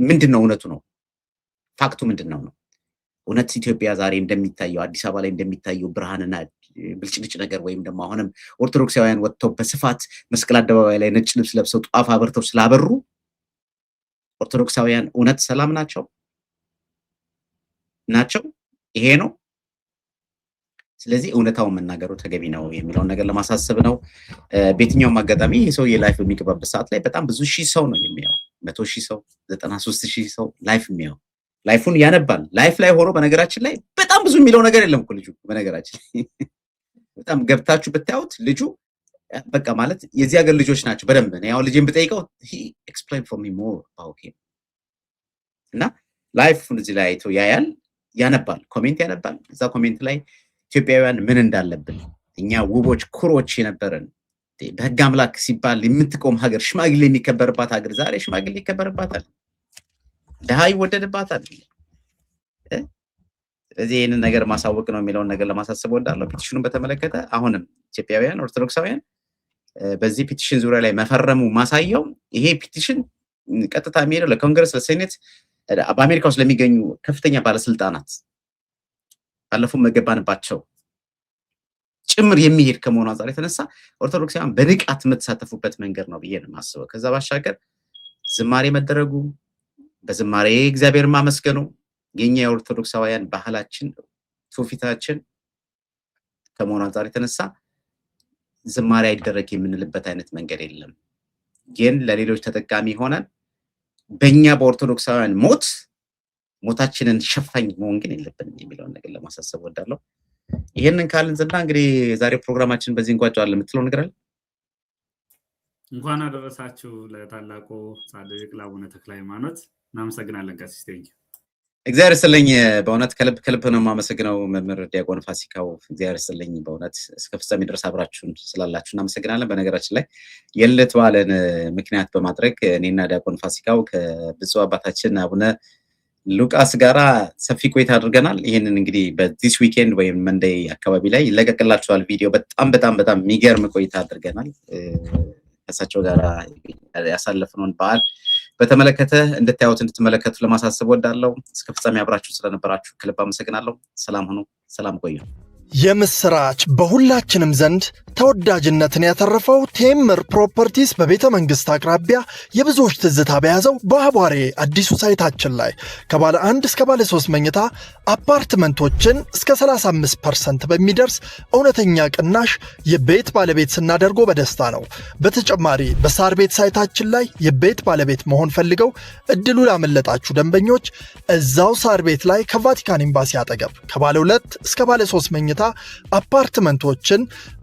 ምንድነው እውነቱ ነው? ፋክቱ ምንድነው ነው? እውነት ኢትዮጵያ ዛሬ እንደሚታየው አዲስ አበባ ላይ እንደሚታየው ብርሃንና ብልጭልጭ ነገር ወይም ደግሞ አሁንም ኦርቶዶክሳውያን ወጥተው በስፋት መስቀል አደባባይ ላይ ነጭ ልብስ ለብሰው ጧፍ አበርተው ስላበሩ ኦርቶዶክሳውያን እውነት ሰላም ናቸው? ይሄ ነው። ስለዚህ እውነታውን መናገሩ ተገቢ ነው የሚለውን ነገር ለማሳሰብ ነው። በየትኛውም አጋጣሚ የሰውዬ ላይፍ በሚገባበት ሰዓት ላይ በጣም ብዙ ሺህ ሰው ነው የሚያው፣ 100,000 ሰው 93,000 ሰው ላይፍ የሚያው ላይፉን ያነባል። ላይፍ ላይ ሆኖ በነገራችን ላይ በጣም ብዙ የሚለው ነገር የለም እኮ ልጁ። በነገራችን በጣም ገብታችሁ ብታዩት ልጁ በቃ ማለት የዚህ ሀገር ልጆች ናቸው በደንብ ነው። ያው ልጅን ብጠይቀው he explained for me more about him እና ላይፉን እዚህ ላይ አይቶ ያያል፣ ያነባል፣ ኮሜንት ያነባል። እዛ ኮሜንት ላይ ኢትዮጵያውያን ምን እንዳለብን እኛ ውቦች ኩሮች የነበረን በህግ አምላክ ሲባል የምትቆም ሀገር፣ ሽማግሌ የሚከበርባት ሀገር ዛሬ ሽማግሌ ይከበርባታል፣ ደሃ ይወደድባታል። ስለዚህ ይህንን ነገር ማሳወቅ ነው የሚለውን ነገር ለማሳሰብ ወዳለው ፒቲሽኑን በተመለከተ አሁንም ኢትዮጵያውያን ኦርቶዶክሳውያን በዚህ ፒቲሽን ዙሪያ ላይ መፈረሙ ማሳያው ይሄ ፒቲሽን ቀጥታ የሚሄደው ለኮንግረስ፣ ለሴኔት፣ በአሜሪካ ውስጥ ለሚገኙ ከፍተኛ ባለስልጣናት ባለፈው መገባንባቸው ጭምር የሚሄድ ከመሆኑ አንፃር የተነሳ ኦርቶዶክሳውያን በንቃት የምትሳተፉበት መንገድ ነው ብዬ ነው የማስበው። ከዛ ባሻገር ዝማሬ መደረጉ በዝማሬ እግዚአብሔር ማመስገኑ የኛ የኦርቶዶክሳውያን ባህላችን ትውፊታችን ከመሆኑ አንፃር የተነሳ ዝማሬ አይደረግ የምንልበት አይነት መንገድ የለም። ግን ለሌሎች ተጠቃሚ ሆነን በእኛ በኦርቶዶክሳውያን ሞታችንን ሸፋኝ መሆን ግን የለብንም የሚለውን ነገር ለማሳሰብ ወዳለው። ይሄንን ካልን ዘንዳ እንግዲህ ዛሬ ፕሮግራማችን በዚህ እንቋጫለን። የምትለው ነገር አለ? እንኳን አደረሳችሁ ለታላቁ ጻድቅ ለአቡነ ተክለ ሃይማኖት። እናመሰግናለን ቀሲስ ቴንኪ። እግዚአብሔር ይስጥልኝ። በእውነት ከልብ ነው የማመሰግነው መምህር ዲያቆን ፋሲካው። እግዚአብሔር ይስጥልኝ በእውነት እስከ ፍጻሜ ድረስ አብራችሁን ስላላችሁ እናመሰግናለን። በነገራችን ላይ የልደት በዓልን ምክንያት በማድረግ እኔና ዲያቆን ፋሲካው ከብፁዕ አባታችን አቡነ ሉቃስ ጋራ ሰፊ ቆይታ አድርገናል። ይሄንን እንግዲህ በዚህ ዊኬንድ ወይም መንዴይ አካባቢ ላይ ይለቀቅላችኋል ቪዲዮ። በጣም የሚገርም ቆይታ አድርገናል። ከእሳቸው ጋራ ያሳለፍነውን በዓል በተመለከተ እንድታዩት እንድትመለከቱ ለማሳሰብ ወዳለው። እስከ ፍጻሜ አብራችሁ ስለነበራችሁ ከልብ አመሰግናለሁ። ሰላም ሁኑ። ሰላም ቆዩ። የምስራች በሁላችንም ዘንድ ተወዳጅነትን ያተረፈው ቴምር ፕሮፐርቲስ በቤተ መንግስት አቅራቢያ የብዙዎች ትዝታ በያዘው በአቧሬ አዲሱ ሳይታችን ላይ ከባለ 1 እስከ ባለ 3 መኝታ አፓርትመንቶችን እስከ 35% በሚደርስ እውነተኛ ቅናሽ የቤት ባለቤት ስናደርጎ በደስታ ነው። በተጨማሪ በሳር ቤት ሳይታችን ላይ የቤት ባለቤት መሆን ፈልገው እድሉ ላመለጣችሁ ደንበኞች እዛው ሳር ቤት ላይ ከቫቲካን ኤምባሲ አጠገብ ከባለ 2 እስከ ባለ 3 መኝታ አፓርትመንቶችን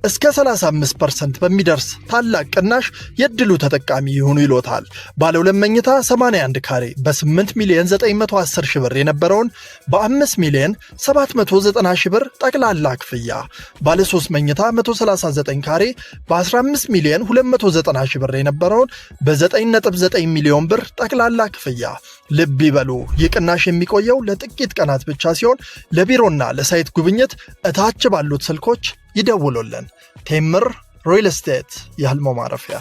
እስከ 35% በሚደርስ ታላቅ ቅናሽ የድሉ ተጠቃሚ ይሁኑ ይሎታል። ባለ 2 መኝታ 81 ካሬ በ8 ሚሊዮን 910 ሺህ ብር የነበረውን በ5 ሚሊዮን 790 ሺህ ብር ጠቅላላ ክፍያ፣ ባለ 3 መኝታ 139 ካሬ በ15 ሚሊዮን 290 ሺህ ብር የነበረውን በ9.9 ሚሊዮን ብር ጠቅላላ ክፍያ። ልብ ይበሉ፣ ይህ ቅናሽ የሚቆየው ለጥቂት ቀናት ብቻ ሲሆን ለቢሮና ለሳይት ጉብኝት እታች ባሉት ስልኮች ይደውሉልን። ቴምር ሪል ስቴት የህልሞ ማረፊያ